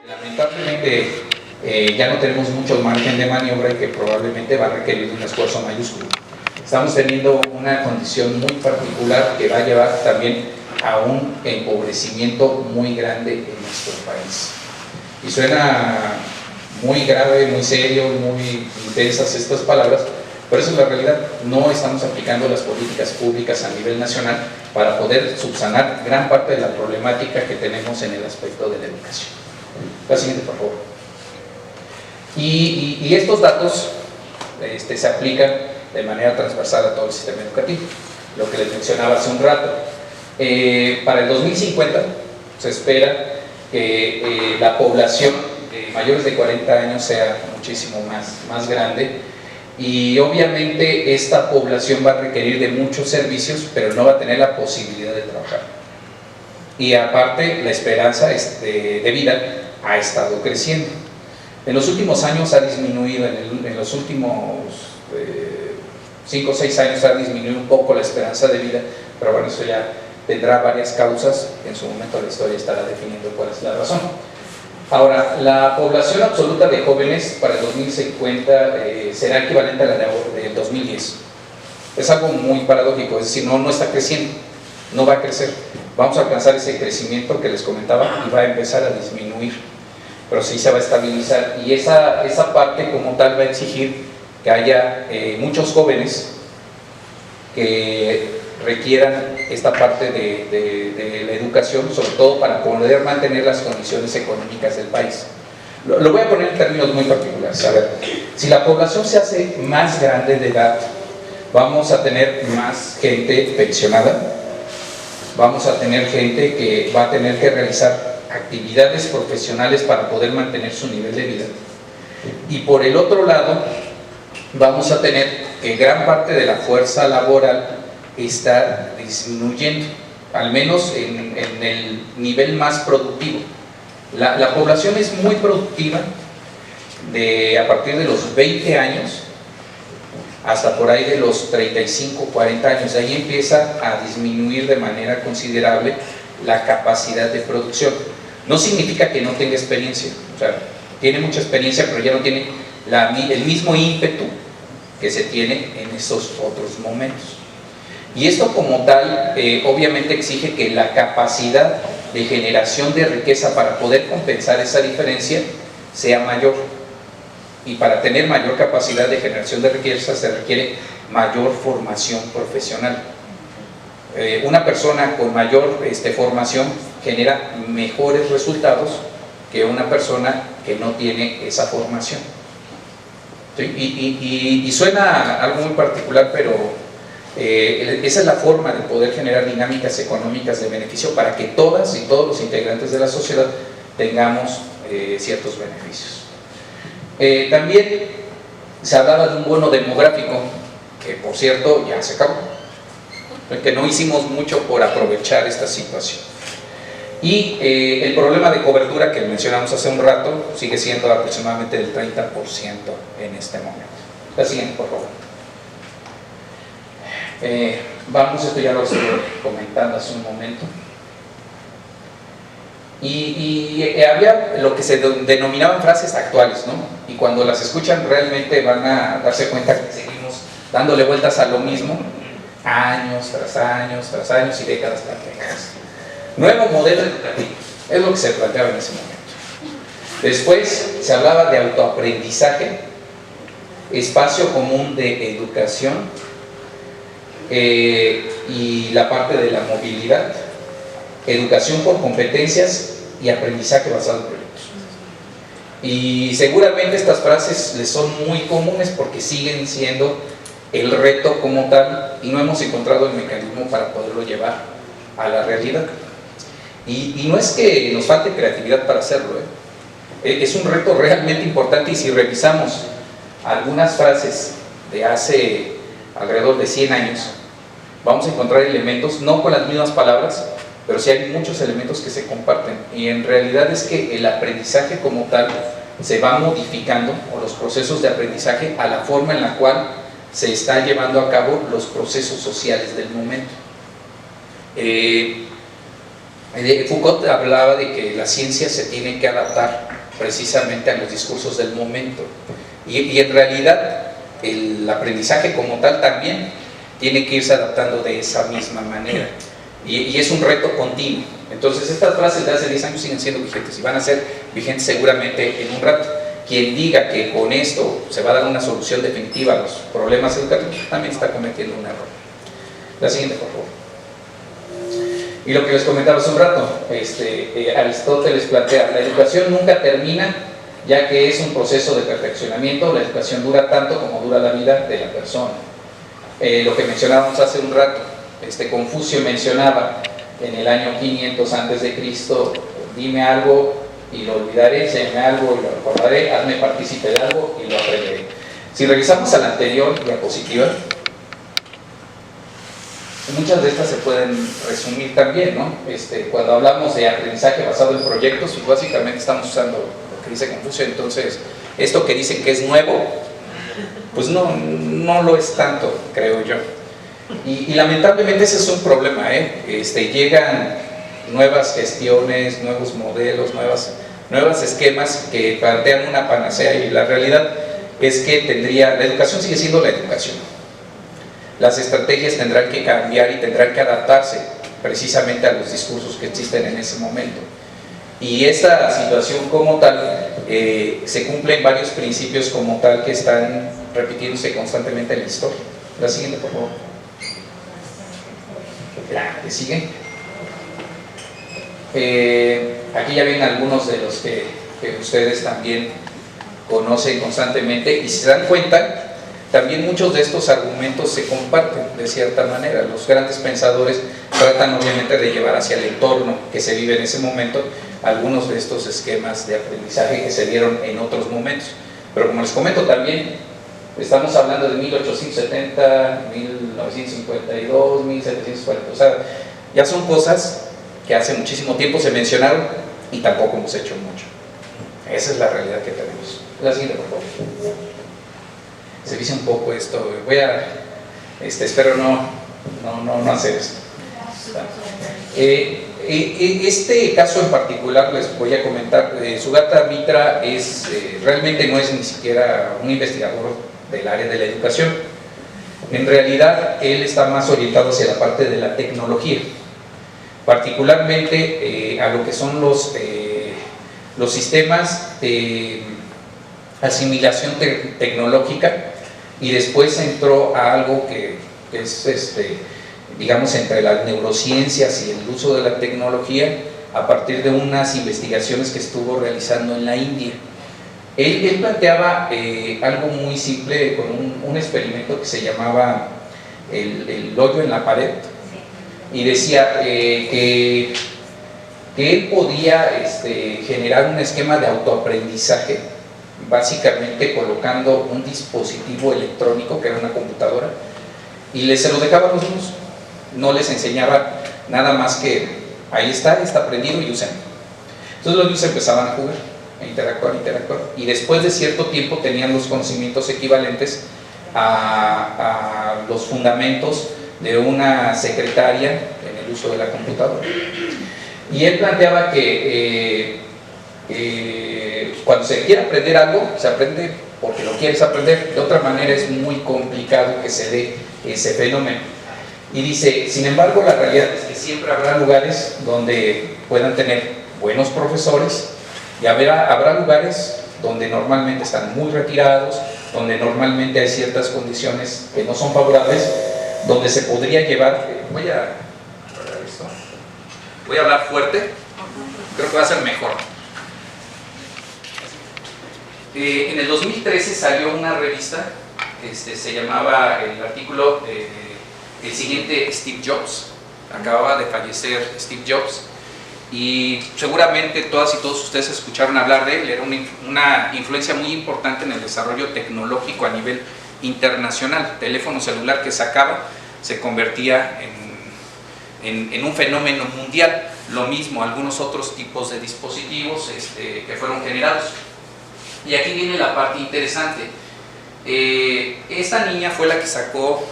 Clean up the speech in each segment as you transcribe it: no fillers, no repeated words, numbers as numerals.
Lamentablemente ya no tenemos mucho margen de maniobra y que probablemente va a requerir un esfuerzo mayúsculo. Estamos teniendo una condición muy particular que va a llevar también a un empobrecimiento muy grande en nuestro país. Y suena muy grave, muy serio, muy intensas estas palabras, pero esa es la realidad. No estamos aplicando las políticas públicas a nivel nacional para poder subsanar gran parte de la problemática que tenemos en el aspecto de la educación. La siguiente, por favor. Y estos datos se aplican de manera transversal a todo el sistema educativo, lo que les mencionaba hace un rato. Para el 2050 se espera que la población de mayores de 40 años sea muchísimo más grande, y obviamente esta población va a requerir de muchos servicios, pero no va a tener la posibilidad de trabajar. Y aparte, la esperanza de vida ha estado creciendo. En los últimos años ha disminuido, en los últimos 5 o 6 años ha disminuido un poco la esperanza de vida, pero bueno, eso ya tendrá varias causas. En su momento la historia estará definiendo cuál es la razón. Ahora, la población absoluta de jóvenes para el 2050 será equivalente a la del 2010. Es algo muy paradójico, es decir, no está creciendo, no va a crecer. Vamos a alcanzar ese crecimiento que les comentaba y va a empezar a disminuir, pero sí se va a estabilizar, y esa parte como tal va a exigir que haya muchos jóvenes que requieran esta parte de la educación, sobre todo para poder mantener las condiciones económicas del país. Lo voy a poner en términos muy particulares. A ver, si la población se hace más grande de edad, vamos a tener más gente pensionada, vamos a tener gente que va a tener que realizar actividades profesionales para poder mantener su nivel de vida, y por el otro lado vamos a tener que gran parte de la fuerza laboral está disminuyendo, al menos en el nivel más productivo. La población es muy productiva a partir de los 20 años hasta por ahí de los 35, 40 años. De ahí empieza a disminuir de manera considerable la capacidad de producción. No significa que no tenga experiencia, o sea, tiene mucha experiencia, pero ya no tiene el mismo ímpetu que se tiene en esos otros momentos. Y esto como tal obviamente exige que la capacidad de generación de riqueza para poder compensar esa diferencia sea mayor, y para tener mayor capacidad de generación de riqueza se requiere mayor formación profesional. Una persona con mayor formación genera mejores resultados que una persona que no tiene esa formación. ¿Sí? Y suena algo muy particular, pero esa es la forma de poder generar dinámicas económicas de beneficio para que todas y todos los integrantes de la sociedad tengamos ciertos beneficios. También se hablaba de un bono demográfico, que por cierto ya se acabó, que no hicimos mucho por aprovechar esta situación. Y el problema de cobertura que mencionamos hace un rato sigue siendo aproximadamente del 30% en este momento. La siguiente, por favor. Esto ya lo estuve comentando hace un momento. Y había lo que se denominaban frases actuales, ¿no? Y cuando las escuchan realmente van a darse cuenta que seguimos dándole vueltas a lo mismo, años tras años tras años y décadas tras décadas. Nuevo modelo educativo, es lo que se planteaba en ese momento. Después se hablaba de autoaprendizaje, espacio común de educación, y la parte de la movilidad, educación por competencias y aprendizaje basado en proyectos. Y seguramente estas frases les son muy comunes porque siguen siendo el reto como tal y no hemos encontrado el mecanismo para poderlo llevar a la realidad. Y no es que nos falte creatividad para hacerlo, es un reto realmente importante, y si revisamos algunas frases de hace alrededor de 100 años, vamos a encontrar elementos, no con las mismas palabras, pero sí hay muchos elementos que se comparten, y en realidad es que el aprendizaje como tal se va modificando, o los procesos de aprendizaje, a la forma en la cual se está llevando a cabo los procesos sociales del momento. Foucault hablaba de que la ciencia se tiene que adaptar precisamente a los discursos del momento, y en realidad el aprendizaje como tal también tiene que irse adaptando de esa misma manera, y es un reto continuo. Entonces estas frases de hace 10 años siguen siendo vigentes y van a ser vigentes seguramente en un rato. Quien diga que con esto se va a dar una solución definitiva a los problemas educativos también está cometiendo un error. La siguiente, por favor. Y lo que les comentaba hace un rato, Aristóteles plantea: la educación nunca termina, ya que es un proceso de perfeccionamiento. La educación dura tanto como dura la vida de la persona. Lo que mencionábamos hace un rato, Confucio mencionaba en el año 500 a.C., dime algo y lo olvidaré, enséñame algo y lo recordaré, hazme partícipe de algo y lo aprenderé. Si regresamos a la anterior diapositiva, muchas de estas se pueden resumir también, ¿no? Cuando hablamos de aprendizaje basado en proyectos, pues básicamente estamos usando lo que dice Confucio. Entonces, esto que dicen que es nuevo, pues no lo es tanto, creo yo. Y lamentablemente ese es un problema, llegan nuevas gestiones, nuevos modelos, nuevos esquemas que plantean una panacea, y la realidad es que la educación sigue siendo la educación. Las estrategias tendrán que cambiar y tendrán que adaptarse precisamente a los discursos que existen en ese momento. Y esta situación como tal se cumplen varios principios como tal que están repitiéndose constantemente en la historia. La siguiente, por favor. La que sigue. Aquí ya ven algunos de los que ustedes también conocen constantemente, y si se dan cuenta, también muchos de estos argumentos se comparten de cierta manera. Los grandes pensadores tratan obviamente de llevar hacia el entorno que se vive en ese momento algunos de estos esquemas de aprendizaje que se dieron en otros momentos. Pero como les comento, también estamos hablando de 1870, 1952, 1740, o sea, ya son cosas que hace muchísimo tiempo se mencionaron y tampoco hemos hecho mucho. Esa es la realidad que tenemos. La siguiente, por favor. Se dice un poco esto, espero no hacer esto. Este caso en particular les voy a comentar. Sugata Mitra realmente no es ni siquiera un investigador del área de la educación. En realidad él está más orientado hacia la parte de la tecnología, particularmente a lo que son los sistemas de asimilación tecnológica, y después entró a algo que es digamos entre las neurociencias y el uso de la tecnología, a partir de unas investigaciones que estuvo realizando en la India. Él planteaba algo muy simple con un experimento que se llamaba el hoyo en la pared, y decía que él podía generar un esquema de autoaprendizaje, básicamente colocando un dispositivo electrónico que era una computadora, y se lo dejaba a los niños, no les enseñaba nada más que ahí está aprendido y usen. Entonces los niños empezaban a jugar, a interactuar, y después de cierto tiempo tenían los conocimientos equivalentes a los fundamentos de una secretaria en el uso de la computadora. Y él planteaba que cuando se quiere aprender algo, se aprende porque lo quieres aprender. De otra manera es muy complicado que se dé ese fenómeno. Y dice, sin embargo, la realidad es que siempre habrá lugares donde puedan tener buenos profesores, y habrá lugares donde normalmente están muy retirados, donde normalmente hay ciertas condiciones que no son favorables, donde se podría llevar. Voy a hablar fuerte, creo que va a ser mejor. En el 2013 salió una revista, se llamaba el artículo el siguiente Steve Jobs. Acababa de fallecer Steve Jobs, y seguramente todas y todos ustedes escucharon hablar de él. Era una influencia muy importante en el desarrollo tecnológico a nivel internacional. El teléfono celular que sacaba se convertía en un fenómeno mundial. Lo mismo algunos otros tipos de dispositivos que fueron generados. Y aquí viene la parte interesante. Esta niña fue la que sacó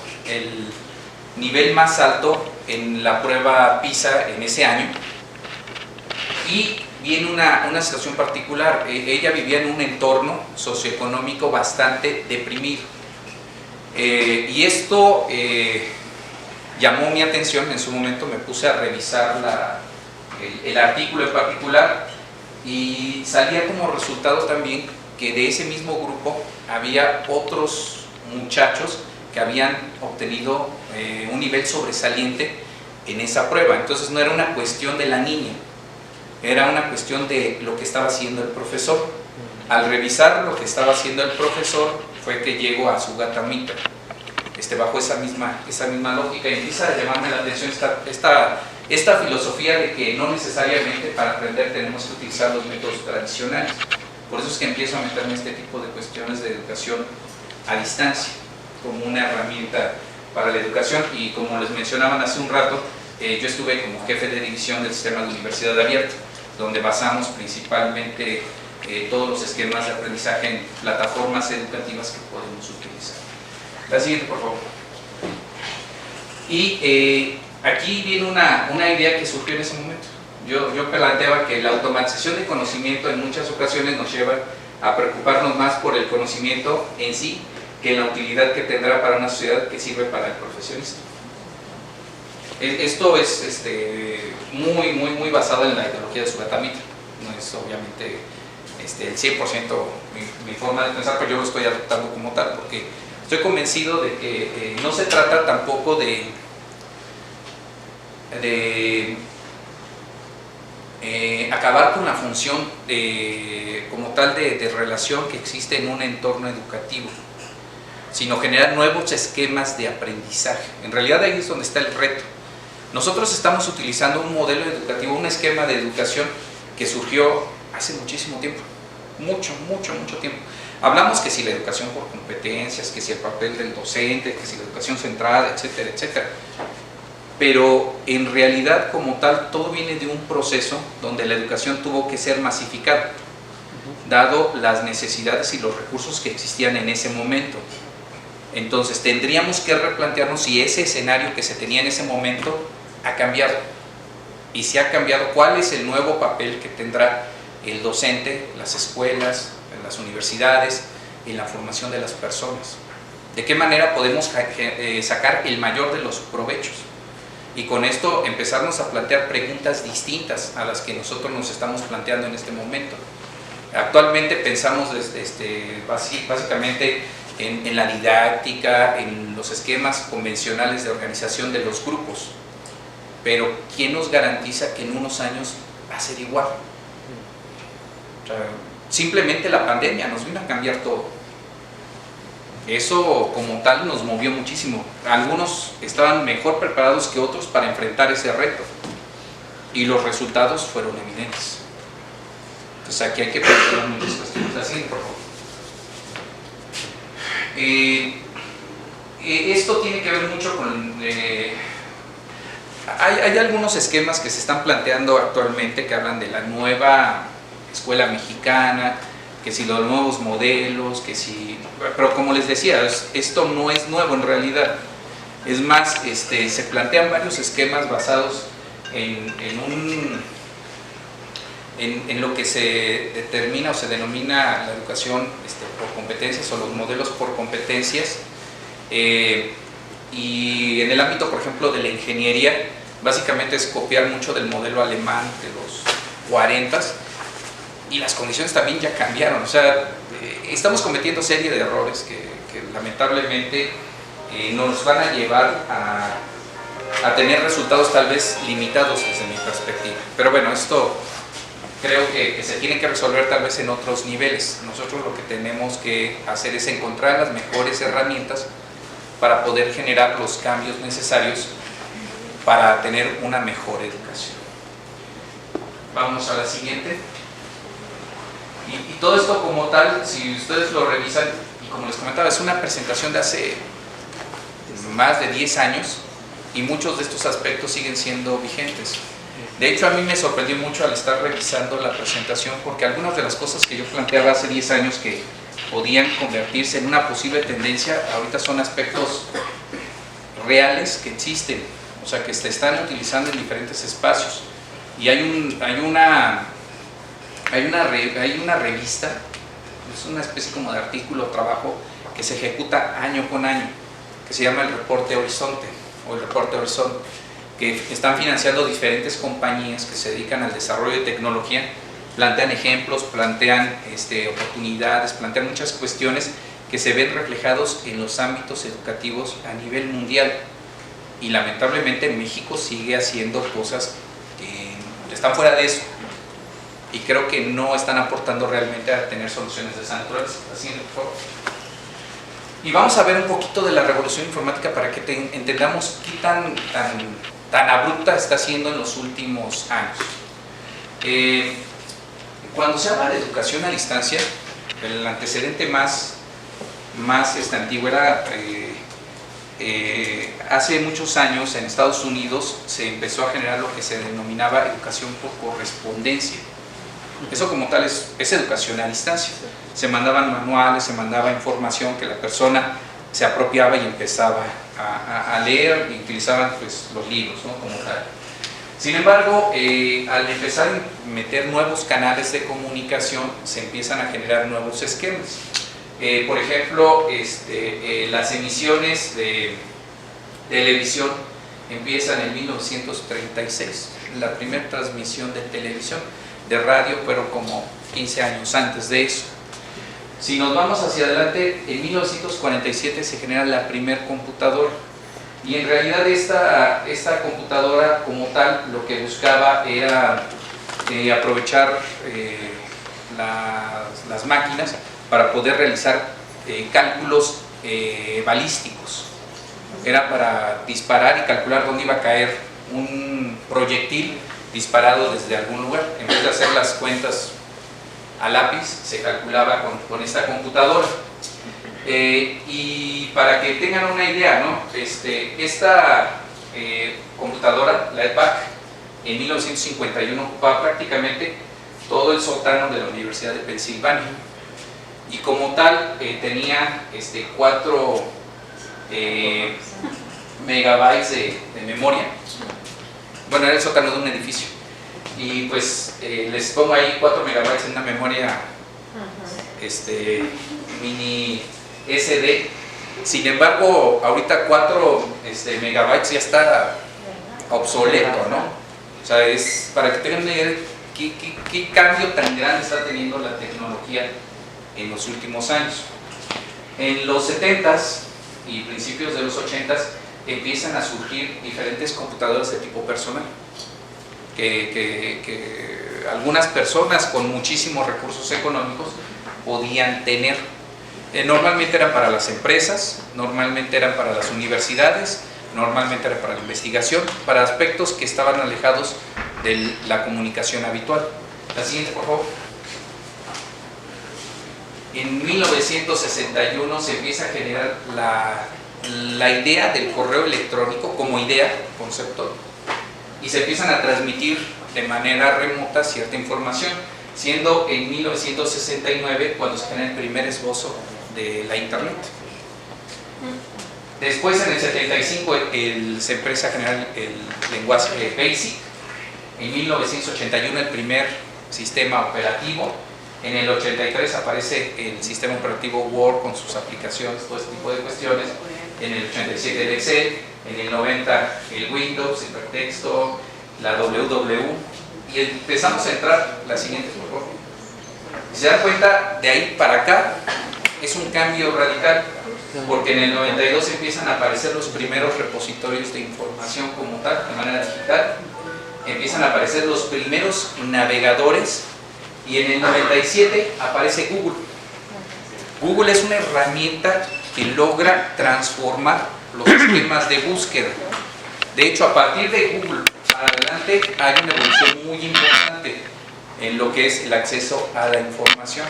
nivel más alto en la prueba PISA en ese año, y viene una situación particular. Ella vivía en un entorno socioeconómico bastante deprimido, y esto llamó mi atención. En su momento me puse a revisar el artículo en particular, y salía como resultado también que de ese mismo grupo había otros muchachos que habían obtenido un nivel sobresaliente en esa prueba. Entonces no era una cuestión de la niña, era una cuestión de lo que estaba haciendo el profesor. Al revisar lo que estaba haciendo el profesor fue que llegó a su gatamita, bajo esa misma lógica, y empieza a llamarme la atención esta filosofía de que no necesariamente para aprender tenemos que utilizar los métodos tradicionales. Por eso es que empiezo a meterme en este tipo de cuestiones de educación a distancia como una herramienta para la educación. Y como les mencionaban hace un rato, yo estuve como jefe de división del sistema de universidad abierta, donde basamos principalmente todos los esquemas de aprendizaje en plataformas educativas que podemos utilizar. La siguiente, por favor. Y aquí viene una idea que surgió en ese momento. Yo planteaba que la automatización de conocimiento en muchas ocasiones nos lleva a preocuparnos más por el conocimiento en sí que la utilidad que tendrá para una sociedad que sirve para el profesionista. Esto es muy basado en la ideología de Sugatamita. No es obviamente el 100% mi forma de pensar, pero yo lo estoy adoptando como tal, porque estoy convencido de que no se trata tampoco de acabar con la función como tal de relación que existe en un entorno educativo, sino generar nuevos esquemas de aprendizaje. En realidad ahí es donde está el reto. Nosotros estamos utilizando un modelo educativo, un esquema de educación que surgió hace muchísimo tiempo, mucho tiempo. Hablamos que si la educación por competencias, que si el papel del docente, que si la educación centrada, etcétera, etcétera. Pero en realidad como tal todo viene de un proceso donde la educación tuvo que ser masificada, dado las necesidades y los recursos que existían en ese momento. Entonces tendríamos que replantearnos si ese escenario que se tenía en ese momento ha cambiado, y si ha cambiado, cuál es el nuevo papel que tendrá el docente, las escuelas, las universidades, en la formación de las personas. De qué manera podemos sacar el mayor de los provechos, y con esto empezarnos a plantear preguntas distintas a las que nosotros nos estamos planteando en este momento. Actualmente pensamos básicamente en la didáctica, en los esquemas convencionales de organización de los grupos, pero ¿quién nos garantiza que en unos años va a ser igual? O sea, simplemente la pandemia nos vino a cambiar todo. Eso como tal nos movió muchísimo. Algunos estaban mejor preparados que otros para enfrentar ese reto, y los resultados fueron evidentes. Entonces aquí hay que plantear muchas cuestiones. Así, por favor. Esto tiene que ver mucho con... hay algunos esquemas que se están planteando actualmente que hablan de la nueva escuela mexicana, que si los nuevos modelos, que si... Pero como les decía, esto no es nuevo en realidad. Es más, se plantean varios esquemas basados en lo que se determina o se denomina la educación por competencias, o los modelos por competencias. Y en el ámbito, por ejemplo, de la ingeniería, básicamente es copiar mucho del modelo alemán de los 40s, y las condiciones también ya cambiaron. O sea, estamos cometiendo serie de errores que lamentablemente nos van a llevar a tener resultados tal vez limitados desde mi perspectiva. Pero bueno, esto creo que se tiene que resolver tal vez en otros niveles. Nosotros lo que tenemos que hacer es encontrar las mejores herramientas para poder generar los cambios necesarios para tener una mejor educación. Vamos a la siguiente. Y todo esto como tal, si ustedes lo revisan, y como les comentaba, es una presentación de hace más de 10 años, y muchos de estos aspectos siguen siendo vigentes. De hecho, a mí me sorprendió mucho al estar revisando la presentación, porque algunas de las cosas que yo planteaba hace 10 años que podían convertirse en una posible tendencia, ahorita son aspectos reales que existen, o sea, que se están utilizando en diferentes espacios. Y hay una revista, es una especie como de artículo o trabajo que se ejecuta año con año, que se llama el Reporte Horizonte, o el Reporte Horizonte, que están financiando diferentes compañías que se dedican al desarrollo de tecnología, plantean ejemplos, plantean oportunidades, plantean muchas cuestiones que se ven reflejados en los ámbitos educativos a nivel mundial. Y lamentablemente México sigue haciendo cosas que están fuera de eso, y creo que no están aportando realmente a tener soluciones de esa naturaleza. Así, por favor. Y vamos a ver un poquito de la revolución informática para que entendamos qué tan abrupta está siendo en los últimos años. Cuando se habla de educación a distancia, el antecedente más antiguo era hace muchos años en Estados Unidos se empezó a generar lo que se denominaba educación por correspondencia. Eso como tal es educación a distancia. Se mandaban manuales, se mandaba información que la persona se apropiaba y empezaba a leer, y utilizaban pues los libros, ¿no? Como tal. Sin embargo, al empezar a meter nuevos canales de comunicación, se empiezan a generar nuevos esquemas. Por ejemplo, las emisiones de televisión empiezan en 1936, la primera transmisión de televisión, de radio, pero como 15 años antes de eso. Si nos vamos hacia adelante, en 1947 se genera la primera computadora, y en realidad esta computadora como tal lo que buscaba era aprovechar las máquinas para poder realizar cálculos balísticos. Era para disparar y calcular dónde iba a caer un proyectil disparado desde algún lugar. En vez de hacer las cuentas a lápiz, se calculaba con esta computadora. Y para que tengan una idea, ¿no? Esta computadora, la EDVAC, en 1951 ocupaba prácticamente todo el sótano de la Universidad de Pensilvania, y como tal tenía 4 megabytes de memoria. Bueno, era el sótano de un edificio, y pues les pongo ahí 4 megabytes en una memoria mini SD. Sin embargo, ahorita 4 megabytes ya está obsoleto, ¿no? O sea, es para que tengan una idea de qué cambio tan grande está teniendo la tecnología en los últimos años. En los 70s y principios de los 80s empiezan a surgir diferentes computadoras de tipo personal, que algunas personas con muchísimos recursos económicos podían tener. Normalmente eran para las empresas, normalmente eran para las universidades, normalmente era para la investigación, para aspectos que estaban alejados de la comunicación habitual. La siguiente, por favor. En 1961 se empieza a generar la idea del correo electrónico como idea, concepto, y se empiezan a transmitir de manera remota cierta información, siendo en 1969 cuando se genera el primer esbozo de la internet. Después, en el 75 se empieza a generar el lenguaje BASIC. En 1981 el primer sistema operativo. En el 83 aparece el sistema operativo Word con sus aplicaciones, todo este tipo de cuestiones. En el 87 el Excel. En el 90 el Windows, hipertexto, la WW. Y empezamos a entrar, la siguiente, por favor. Si se dan cuenta, de ahí para acá es un cambio radical, porque en el 92 empiezan a aparecer los primeros repositorios de información como tal, de manera digital. Empiezan a aparecer los primeros navegadores, y en el 97 aparece Google. Google es una herramienta que logra transformar los esquemas de búsqueda. De hecho, a partir de Google para adelante hay una evolución muy importante en lo que es el acceso a la información.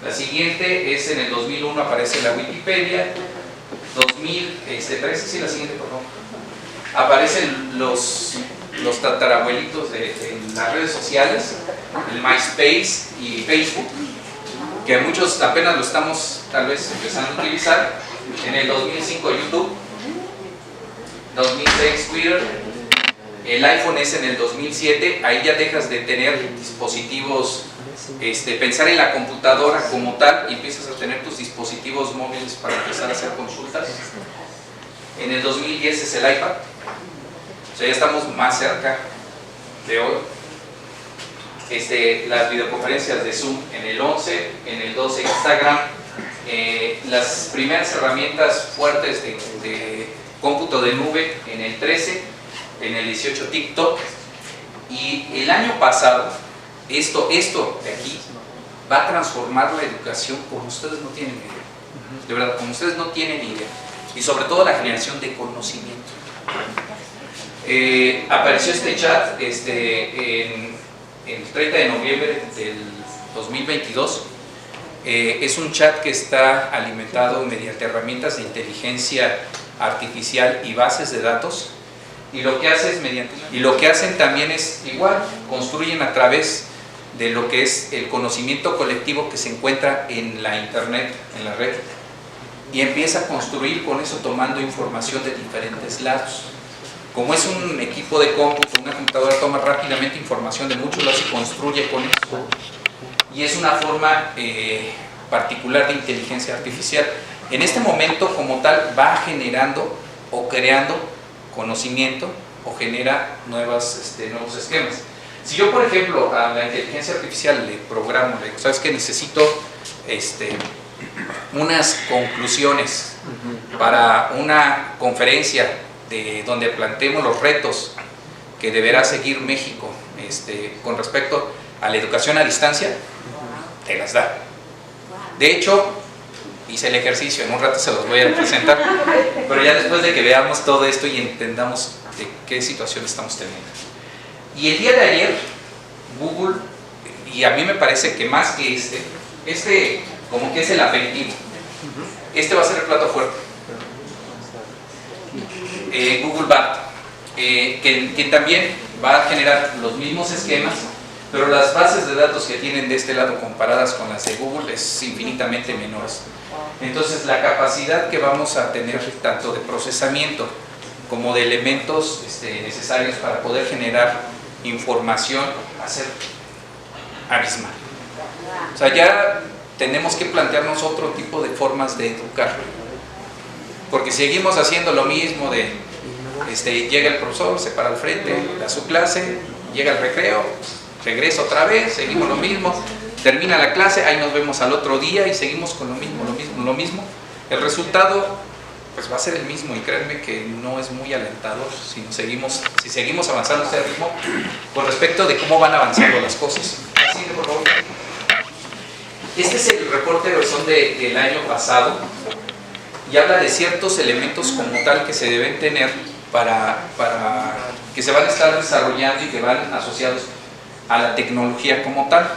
La siguiente es en el 2001 aparece la Wikipedia. 2013, sí, la siguiente, por favor. Aparecen los tatarabuelitos de las redes sociales, el MySpace y Facebook, que muchos apenas lo estamos tal vez empezando a utilizar. En el 2005 YouTube, 2006 Twitter, el iPhone es en el 2007, ahí ya dejas de tener dispositivos, pensar en la computadora como tal y empiezas a tener tus dispositivos móviles para empezar a hacer consultas. En el 2010 es el iPad, o sea, ya estamos más cerca de hoy. Las videoconferencias de Zoom en el 11, en el 12 Instagram, las primeras herramientas fuertes de cómputo de nube en el 13, en el 18 TikTok, y el año pasado esto de aquí va a transformar la educación como ustedes no tienen idea, de verdad, como ustedes no tienen idea, y sobre todo la generación de conocimiento. Apareció este chat en el 30 de noviembre del 2022. Es un chat que está alimentado mediante herramientas de inteligencia artificial y bases de datos, y lo que hacen también es igual, construyen a través de lo que es el conocimiento colectivo que se encuentra en la internet, en la red, y empieza a construir con eso tomando información de diferentes lados. Como es un equipo de cómputo, una computadora toma rápidamente información de muchos lados y construye con eso, y es una forma particular de inteligencia artificial. En este momento como tal va generando o creando conocimiento o genera nuevos esquemas. Si yo, por ejemplo, a la inteligencia artificial le programo, le digo, ¿sabes qué? Necesito unas conclusiones para una conferencia donde planteemos los retos que deberá seguir México con respecto a la educación a distancia, te las da. De hecho, hice el ejercicio, en un rato se los voy a presentar, pero ya después de que veamos todo esto y entendamos de qué situación estamos teniendo. Y el día de ayer, Google, y a mí me parece que más que como que es el aperitivo, va a ser el plato fuerte. Google Bard, que también va a generar los mismos esquemas, pero las bases de datos que tienen de este lado comparadas con las de Google es infinitamente menores. Entonces la capacidad que vamos a tener tanto de procesamiento como de elementos necesarios para poder generar información va a ser abismal. O sea, ya tenemos que plantearnos otro tipo de formas de educar, porque seguimos haciendo lo mismo de llega el profesor, se para al frente, da su clase, llega el recreo, regresa otra vez, seguimos lo mismo, termina la clase, ahí nos vemos al otro día y seguimos con lo mismo. El resultado pues va a ser el mismo, y créanme que no es muy alentador si seguimos avanzando a este ritmo con respecto de cómo van avanzando las cosas. Así de por favor. Este es el reporte de versión del año pasado y habla de ciertos elementos como tal que se deben tener para que se van a estar desarrollando y que van asociados a la tecnología como tal.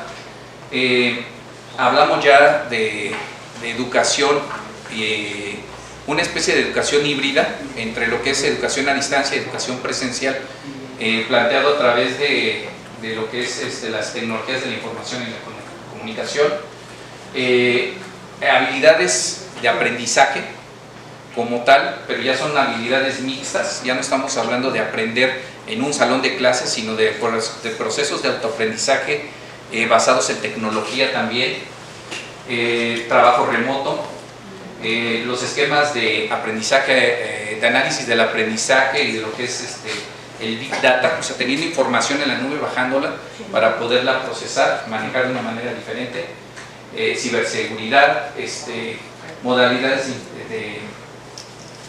Hablamos ya de educación, una especie de educación híbrida entre lo que es educación a distancia y educación presencial, planteado a través de lo que es las tecnologías de la información y la comunicación, habilidades de aprendizaje como tal, pero ya son habilidades mixtas, ya no estamos hablando de aprender en un salón de clases, sino de procesos de autoaprendizaje basados en tecnología también, trabajo remoto, los esquemas de aprendizaje, de análisis del aprendizaje y de lo que es el Big Data, o sea, teniendo información en la nube, bajándola para poderla procesar, manejar de una manera diferente, ciberseguridad, modalidades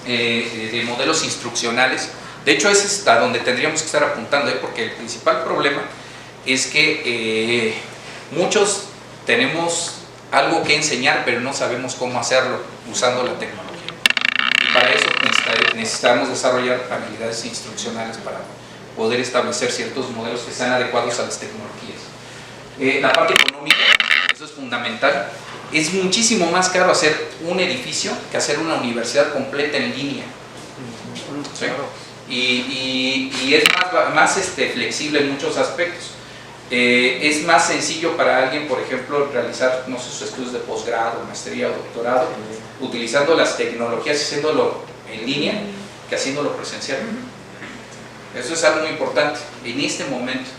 de modelos instruccionales. De hecho, es hasta donde tendríamos que estar apuntando, porque el principal problema es que muchos tenemos algo que enseñar, pero no sabemos cómo hacerlo usando la tecnología. Y para eso necesitamos desarrollar habilidades instruccionales para poder establecer ciertos modelos que sean adecuados a las tecnologías. La parte económica, eso es fundamental. Es muchísimo más caro hacer un edificio que hacer una universidad completa en línea. ¿Sí? Y es más flexible en muchos aspectos. Es más sencillo para alguien, por ejemplo, realizar sus estudios de posgrado, maestría o doctorado, utilizando las tecnologías y haciéndolo en línea, que haciéndolo presencial. Eso es algo muy importante en este momento.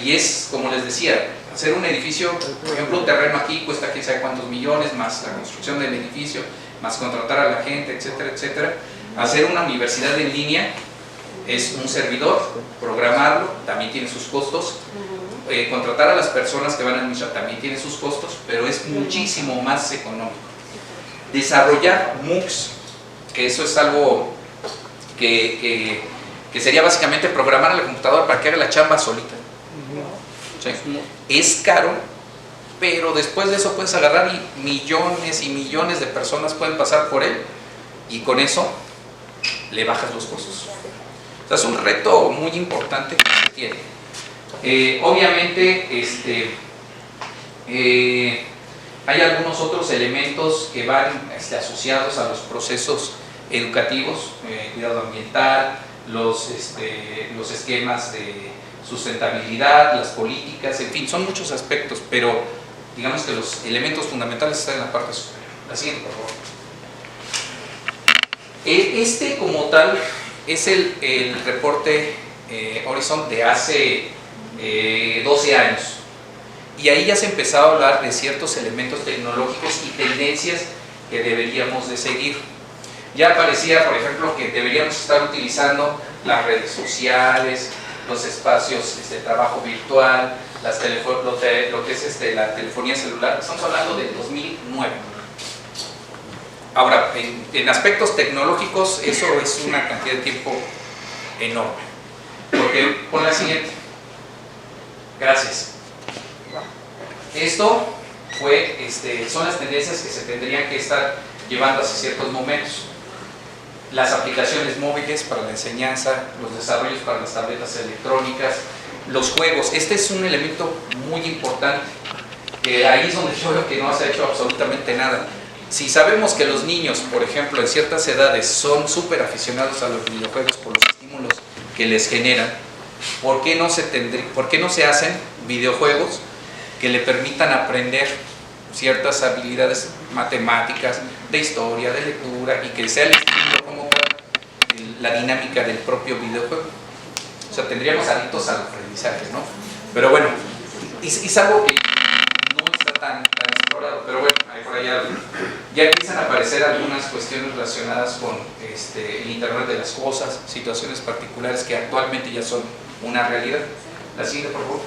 Y es, como les decía, hacer un edificio, por ejemplo, un terreno aquí cuesta quién sabe cuántos millones, más la construcción del edificio, más contratar a la gente, etcétera, etcétera. Hacer una universidad en línea es un servidor, programarlo también tiene sus costos, contratar a las personas que van a administrar también tiene sus costos, pero es muchísimo más económico. Desarrollar MOOCs, que eso es algo que sería básicamente programar a la computadora para que haga la chamba solita. ¿Sí? Es caro, pero después de eso puedes agarrar y millones y millones de personas pueden pasar por él y con eso le bajas los costos. O sea, es un reto muy importante que se tiene. Obviamente hay algunos otros elementos que van asociados a los procesos educativos, cuidado ambiental, los esquemas de sustentabilidad, las políticas, en fin, son muchos aspectos, pero digamos que los elementos fundamentales están en la parte superior. La siguiente, por favor. Como tal es el reporte Horizon de hace 12 años, y ahí ya se empezaba a hablar de ciertos elementos tecnológicos y tendencias que deberíamos de seguir. Ya aparecía, por ejemplo, que deberíamos estar utilizando las redes sociales, los espacios de trabajo virtual, lo que es la telefonía celular. Estamos hablando del 2009. Ahora, en aspectos tecnológicos, eso es una cantidad de tiempo enorme. Porque, pon la siguiente. Gracias. Esto son las tendencias que se tendrían que estar llevando hacia ciertos momentos. Las aplicaciones móviles para la enseñanza, los desarrollos para las tabletas electrónicas, los juegos. Este es un elemento muy importante, que ahí es donde yo veo que no se ha hecho absolutamente nada. Si sabemos que los niños, por ejemplo, en ciertas edades son súper aficionados a los videojuegos por los estímulos que les generan, ¿por qué no se hacen videojuegos que le permitan aprender ciertas habilidades matemáticas, de historia, de lectura, y que sea el estímulo como la dinámica del propio videojuego? O sea, tendríamos adictos al aprendizaje, ¿no? Pero bueno, es algo que no está tan explorado, pero bueno, ahí por allá ya empiezan a aparecer algunas cuestiones relacionadas con el Internet de las cosas, situaciones particulares que actualmente ya son una realidad. La siguiente, por favor.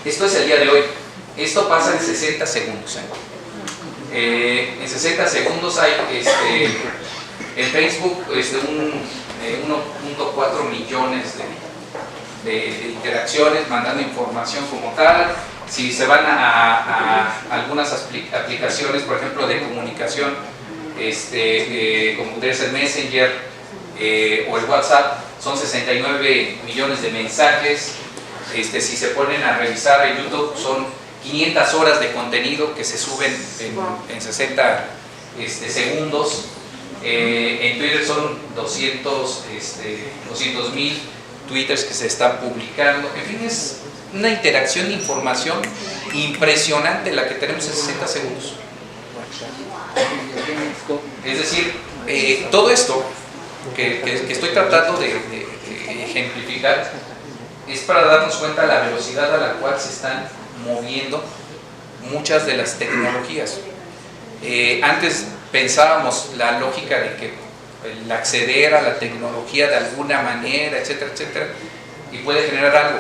Esto es el día de hoy. Esto pasa en 60 segundos. En 60 segundos hay en Facebook 1.4 millones de interacciones, mandando información como tal. Si se van a algunas aplicaciones, por ejemplo, de comunicación, como puede ser Messenger o el WhatsApp, son 69 millones de mensajes. Si se ponen a revisar en YouTube, son 500 horas de contenido que se suben en 60 segundos. En Twitter son 200.000 twitters que se están publicando. En fin, es una interacción de información impresionante la que tenemos en 60 segundos. Es decir, todo esto que estoy tratando de ejemplificar es para darnos cuenta de la velocidad a la cual se están moviendo muchas de las tecnologías. Antes pensábamos la lógica de que el acceder a la tecnología de alguna manera, etcétera, etcétera, y puede generar algo.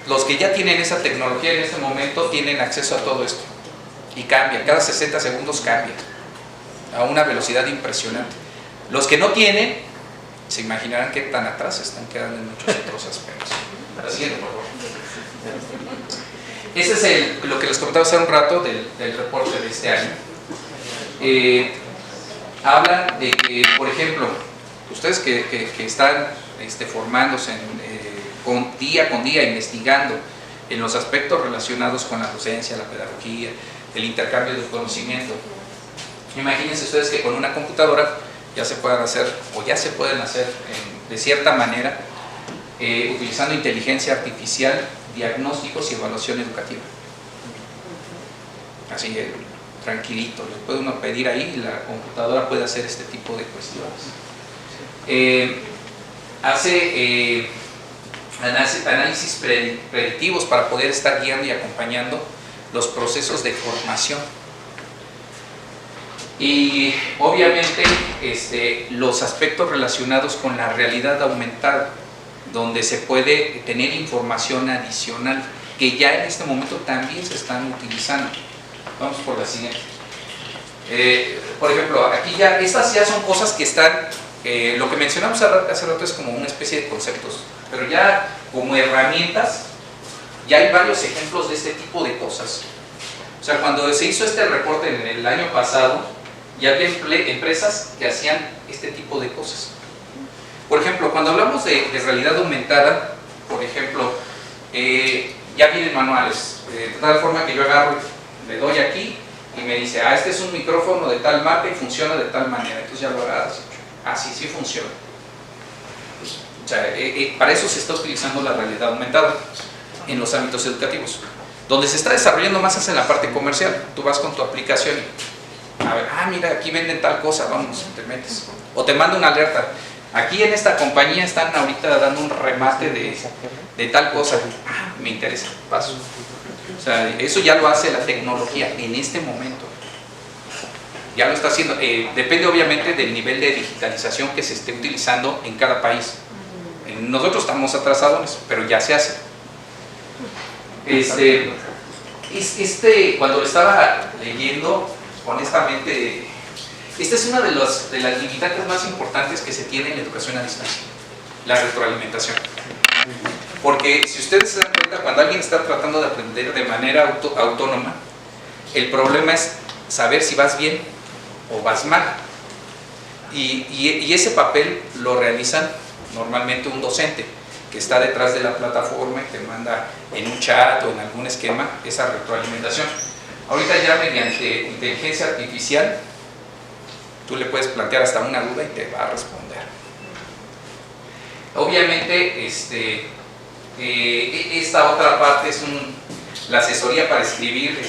Los que ya tienen esa tecnología en este momento tienen acceso a todo esto y cambia, cada 60 segundos cambia a una velocidad impresionante. Los que no tienen se imaginarán qué tan atrás se están quedando en muchos otros aspectos. La siguiente, por favor. Ese es lo que les comentaba hace un rato del reporte de este año. Hablan de que, por ejemplo, ustedes que están formándose día con día, investigando en los aspectos relacionados con la docencia, la pedagogía, el intercambio de conocimiento, imagínense ustedes que con una computadora ya se pueden hacer, o ya se pueden hacer de cierta manera, utilizando inteligencia artificial, diagnósticos y evaluación educativa. Así, tranquilito, le puede uno pedir ahí y la computadora puede hacer este tipo de cuestiones. Hace análisis predictivos para poder estar guiando y acompañando los procesos de formación. Y obviamente los aspectos relacionados con la realidad aumentada, donde se puede tener información adicional que ya en este momento también se están utilizando. Vamos por la siguiente. Por ejemplo, aquí ya, estas ya son cosas que están, lo que mencionamos hace rato es como una especie de conceptos, pero ya como herramientas, ya hay varios ejemplos de este tipo de cosas. O sea, cuando se hizo este reporte en el año pasado, ya había empresas que hacían este tipo de cosas. Por ejemplo, cuando hablamos de realidad aumentada, por ejemplo, ya vienen manuales, de tal forma que yo agarro, le doy aquí y me dice, este es un micrófono de tal marca y funciona de tal manera, entonces ya lo agarras, sí funciona. O sea, para eso se está utilizando la realidad aumentada en los ámbitos educativos. Donde se está desarrollando más es en la parte comercial. Tú vas con tu aplicación y, a ver, mira, aquí venden tal cosa, vamos, te metes. O te manda una alerta. Aquí en esta compañía están ahorita dando un remate de tal cosa. Me interesa, paso. O sea, eso ya lo hace la tecnología en este momento. Ya lo está haciendo. Depende obviamente del nivel de digitalización que se esté utilizando en cada país. Nosotros estamos atrasados, pero ya se hace. Cuando lo estaba leyendo, honestamente, esta es una de las limitantes más importantes que se tiene en la educación a distancia, la retroalimentación. Porque si ustedes se dan cuenta, cuando alguien está tratando de aprender de manera autónoma, el problema es saber si vas bien o vas mal. Y ese papel lo realizan normalmente un docente que está detrás de la plataforma y te manda en un chat o en algún esquema esa retroalimentación. Ahorita ya mediante inteligencia artificial tú le puedes plantear hasta una duda y te va a responder. Obviamente esta otra parte es la asesoría para escribir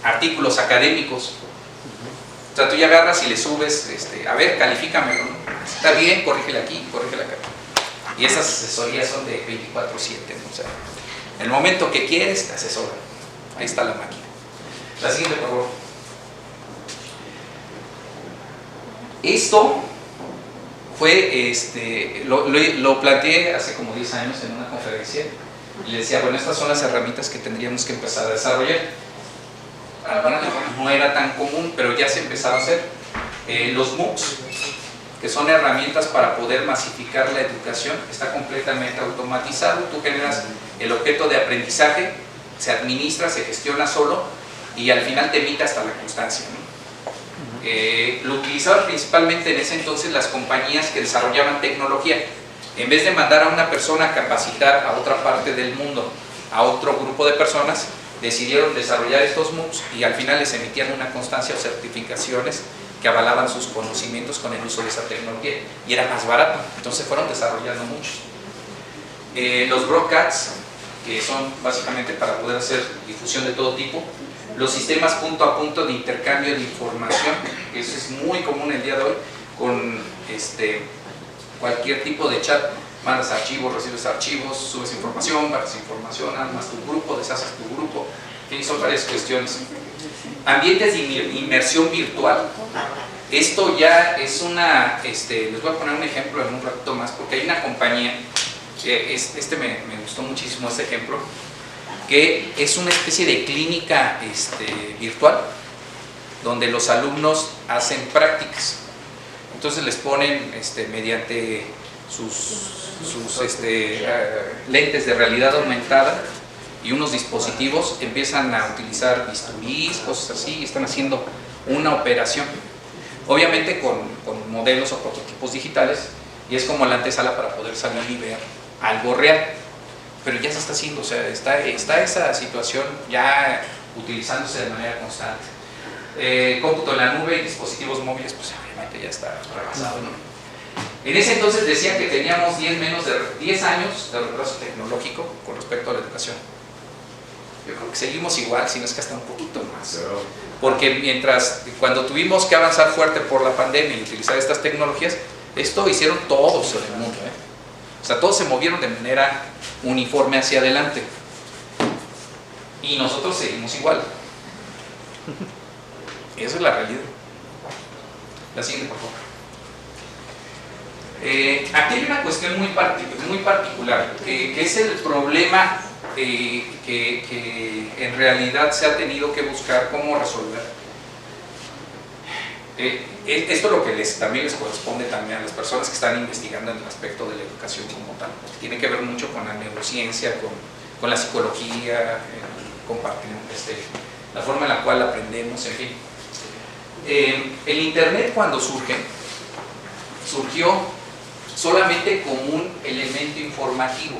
artículos académicos. O sea, tú ya agarras y le subes, a ver, califícamelo, ¿no? Está bien, corrígele aquí, corrígele acá. Y esas asesorías son de 24/7, ¿no? O sea, en el momento que quieres, te asesoran. Ahí está la máquina. La siguiente, por favor. Esto fue, lo planteé hace como 10 años en una conferencia y le decía, bueno, estas son las herramientas que tendríamos que empezar a desarrollar. No era tan común, pero ya se empezaba a hacer. Los MOOCs, que son herramientas para poder masificar la educación, está completamente automatizado. Tú generas el objeto de aprendizaje, se administra, se gestiona solo y al final te emite hasta la constancia, ¿no? Lo utilizaban principalmente en ese entonces las compañías que desarrollaban tecnología. En vez de mandar a una persona a capacitar a otra parte del mundo, a otro grupo de personas, decidieron desarrollar estos MOOCs y al final les emitían una constancia o certificaciones que avalaban sus conocimientos con el uso de esa tecnología y era más barato, entonces fueron desarrollando muchos. Los broadcasts, que son básicamente para poder hacer difusión de todo tipo, los sistemas punto a punto de intercambio de información, que eso es muy común el día de hoy, con cualquier tipo de chat, mandas archivos, recibes archivos, subes información, bajas información, armas tu grupo, deshaces tu grupo, en fin, son varias cuestiones. Ambientes de inmersión virtual. Esto ya es les voy a poner un ejemplo en un ratito más, porque hay una compañía, me gustó muchísimo este ejemplo, que es una especie de clínica virtual, donde los alumnos hacen prácticas. Entonces les ponen mediante sus lentes de realidad aumentada y unos dispositivos, empiezan a utilizar bisturís, cosas así, y están haciendo una operación. Obviamente con modelos o prototipos digitales, y es como la antesala para poder salir y ver algo real. Pero ya se está haciendo, o sea, está esa situación ya utilizándose de manera constante. Cómputo en la nube y dispositivos móviles, pues obviamente ya está rebasado, ¿no? En ese entonces decían que teníamos 10 años de retraso tecnológico con respecto a la educación. Yo creo que seguimos igual, si no es que hasta un poquito más. Porque cuando tuvimos que avanzar fuerte por la pandemia y utilizar estas tecnologías, esto hicieron todos en el mundo, ¿eh? O sea, todos se movieron de manera uniforme hacia adelante. Y nosotros seguimos igual. Esa es la realidad. La siguiente, por favor. Aquí hay una cuestión muy particular, que es el problema que en realidad se ha tenido que buscar cómo resolver. Esto es lo que también les corresponde también a las personas que están investigando en el aspecto de la educación como tal. Tiene que ver mucho con la neurociencia, con la psicología, la forma en la cual aprendemos, en fin. El Internet, cuando surgió solamente como un elemento informativo.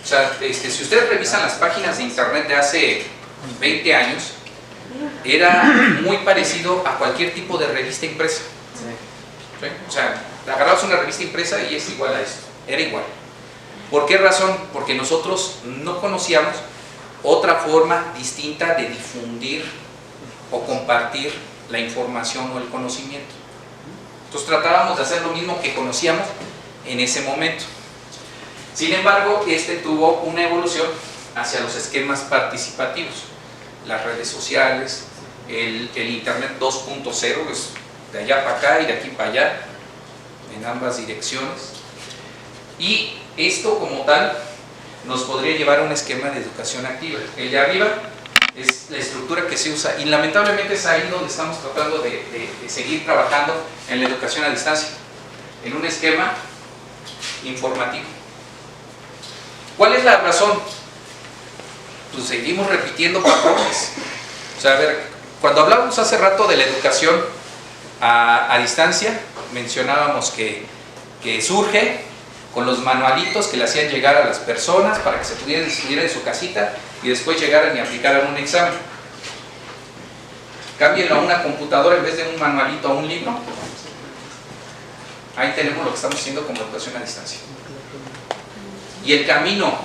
O sea, si ustedes revisan las páginas de Internet de hace 20 años, era muy parecido a cualquier tipo de revista impresa. ¿Sí? O sea, agarrabas una revista impresa y es igual a esto, era igual. ¿Por qué razón? Porque nosotros no conocíamos otra forma distinta de difundir o compartir la información o el conocimiento. Entonces tratábamos de hacer lo mismo que conocíamos en ese momento. Sin embargo, tuvo una evolución hacia los esquemas participativos, las redes sociales, el Internet 2.0, es de allá para acá y de aquí para allá, en ambas direcciones. Y esto como tal nos podría llevar a un esquema de educación activa. El de arriba es la estructura que se usa y lamentablemente es ahí donde estamos tratando de seguir trabajando en la educación a distancia, en un esquema informativo. ¿Cuál es la razón? Pues seguimos repitiendo patrones. O sea, a ver, cuando hablábamos hace rato de la educación a distancia, mencionábamos que surge con los manualitos que le hacían llegar a las personas para que se pudieran inscribir en su casita y después llegaran y aplicaran un examen. Cámbienlo a una computadora en vez de un manualito a un libro. Ahí tenemos lo que estamos haciendo como educación a distancia. Y el camino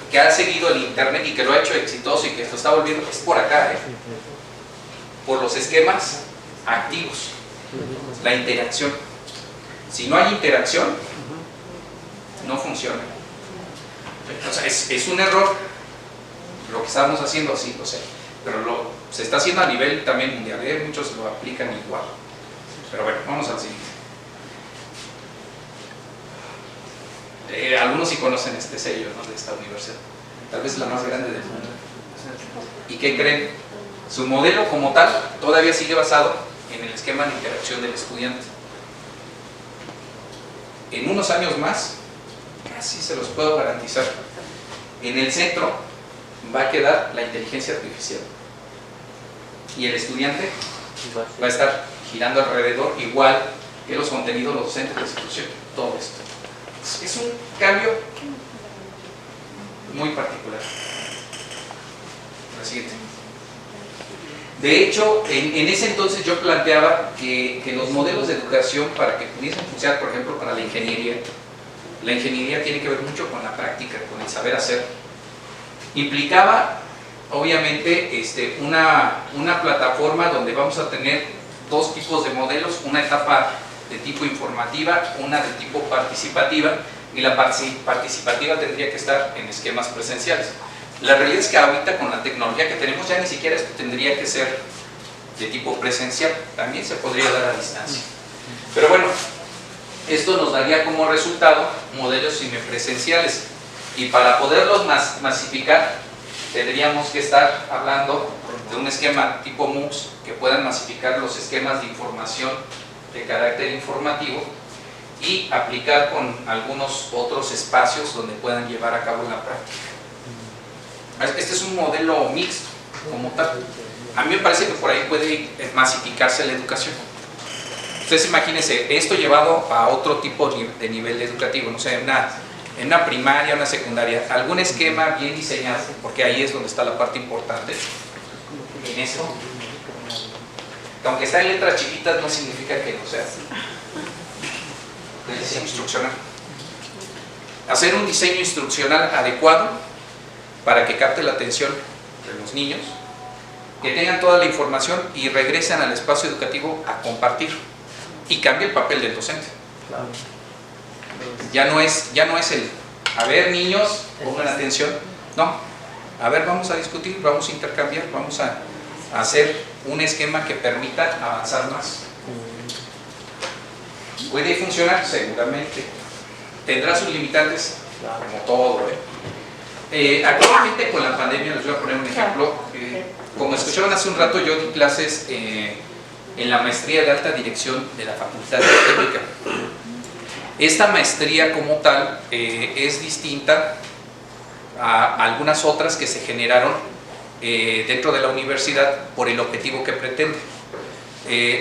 que ha seguido el Internet y que lo ha hecho exitoso y que esto está volviendo es por acá, por los esquemas activos, la interacción. Si no hay interacción, no funciona. O sea, es un error lo que estamos haciendo así, o sea, pero se está haciendo a nivel también mundial, muchos lo aplican igual. Pero bueno, vamos al siguiente. Algunos sí conocen este sello, ¿no?, de esta universidad, tal vez la más grande del mundo. ¿Y qué creen? Su modelo como tal todavía sigue basado en el esquema de interacción del estudiante. En unos años más, casi se los puedo garantizar, en el centro va a quedar la inteligencia artificial y el estudiante va a estar girando alrededor, igual que los contenidos, los docentes de la institución, todo esto. Es un cambio muy particular. La siguiente. De hecho, en ese entonces yo planteaba que los modelos de educación, para que pudiesen funcionar, por ejemplo, para la ingeniería tiene que ver mucho con la práctica, con el saber hacer. Implicaba, obviamente, una plataforma donde vamos a tener dos tipos de modelos, una etapa de tipo informativa, una de tipo participativa, y la participativa tendría que estar en esquemas presenciales. La realidad es que ahorita con la tecnología que tenemos ya ni siquiera esto tendría que ser de tipo presencial, también se podría dar a distancia. Pero bueno, esto nos daría como resultado modelos semipresenciales, y para poderlos masificar tendríamos que estar hablando de un esquema tipo MOOCs que puedan masificar los esquemas de información de carácter informativo y aplicar con algunos otros espacios donde puedan llevar a cabo la práctica. Este es un modelo mixto como tal. A mí me parece que por ahí puede masificarse la educación. Ustedes imagínense esto llevado a otro tipo de nivel educativo, no sé, en una primaria, una secundaria, algún esquema bien diseñado, porque ahí es donde está la parte importante. En eso, aunque está en letras chiquitas, no significa que no sea. El diseño instruccional. Hacer un diseño instruccional adecuado para que capte la atención de los niños, que tengan toda la información y regresen al espacio educativo a compartir, y cambia el papel del docente. Claro. Ya no es el, a ver niños, pongan atención, no, a ver, vamos a discutir, vamos a intercambiar, vamos a hacer un esquema que permita avanzar más. ¿Puede funcionar? Seguramente. ¿Tendrá sus limitantes? Como todo, actualmente con la pandemia, les voy a poner un ejemplo. Como escucharon hace un rato, yo di clases en la maestría de alta dirección de la Facultad de Química. Esta maestría como tal es distinta a algunas otras que se generaron dentro de la universidad por el objetivo que pretende.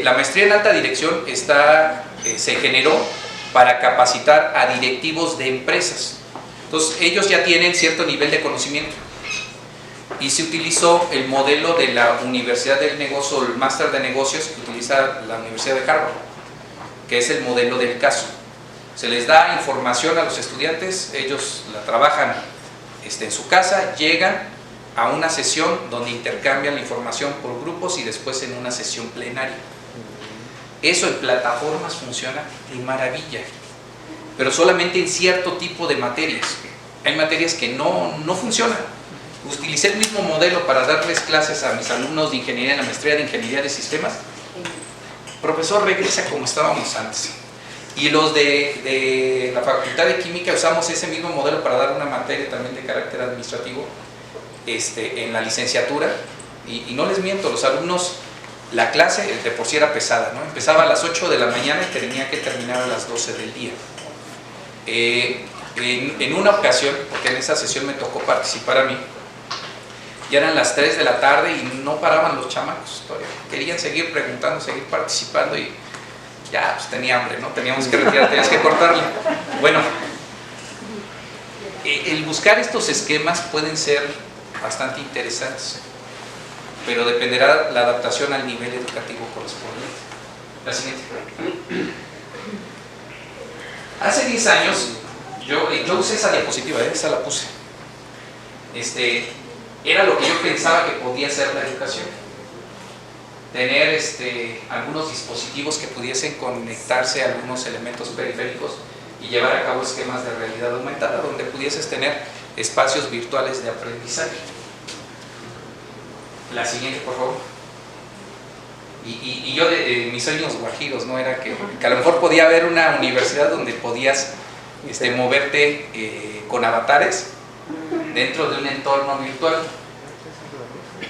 La maestría en alta dirección se generó para capacitar a directivos de empresas. Entonces ellos ya tienen cierto nivel de conocimiento y se utilizó el modelo de la Universidad del Negocio, el máster de negocios que utiliza la Universidad de Harvard, que es el modelo del caso. Se les da información a los estudiantes, ellos la trabajan en su casa, llegan a una sesión donde intercambian la información por grupos y después en una sesión plenaria. Eso en plataformas funciona de maravilla, pero solamente en cierto tipo de materias. Hay materias que no funcionan. Utilicé el mismo modelo para darles clases a mis alumnos de ingeniería en la maestría de ingeniería de sistemas. Profesor, regresa como estábamos antes. Y los de la Facultad de Química usamos ese mismo modelo para dar una materia también de carácter administrativo en la licenciatura. Y no les miento, los alumnos, la clase de por sí era pesada, ¿no? Empezaba a las 8 de la mañana y tenía que terminar a las 12 del día. En una ocasión, porque en esa sesión me tocó participar a mí, ya eran las 3 de la tarde y no paraban los chamacos todavía. Querían seguir preguntando, seguir participando y ya pues tenía hambre, ¿no? Teníamos que retirar, teníamos que cortarle. Bueno, el buscar estos esquemas pueden ser bastante interesantes, pero dependerá la adaptación al nivel educativo correspondiente. La siguiente. Hace 10 años, yo usé esa diapositiva, esa la puse. Era lo que yo pensaba que podía ser la educación. Tener algunos dispositivos que pudiesen conectarse a algunos elementos periféricos y llevar a cabo esquemas de realidad aumentada, donde pudieses tener espacios virtuales de aprendizaje. La siguiente, por favor. Y yo, mis sueños guajiros, ¿no? Era que a lo mejor podía haber una universidad donde podías moverte con avatares dentro de un entorno virtual.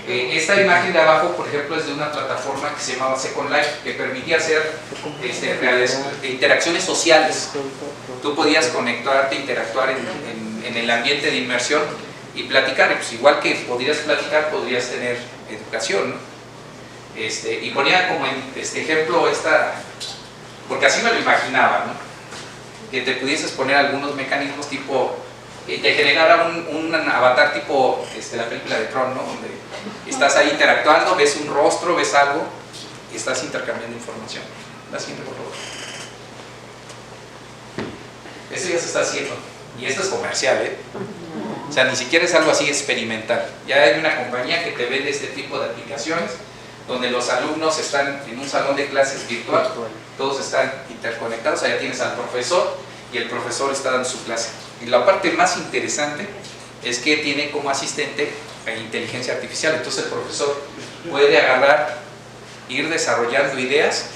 Esta imagen de abajo, por ejemplo, es de una plataforma que se llamaba Second Life, que permitía hacer interacciones sociales. Tú podías conectarte, interactuar en el ambiente de inmersión y platicar. Y pues igual que podrías platicar, podrías tener educación, ¿no? Y ponía como ejemplo porque así me lo imaginaba, ¿no? Que te pudieses poner algunos mecanismos tipo, te generara un avatar tipo la película de Tron, ¿no? Donde estás ahí interactuando, ves un rostro, ves algo y estás intercambiando información. La siguiente, por favor. Esto ya se está haciendo y esto es comercial, ¿eh? O sea, ni siquiera es algo así experimental. Ya hay una compañía que te vende este tipo de aplicaciones donde los alumnos están en un salón de clases virtual, todos están interconectados, allá tienes al profesor y el profesor está dando su clase. Y la parte más interesante es que tiene como asistente a inteligencia artificial, entonces el profesor puede agarrar, ir desarrollando ideas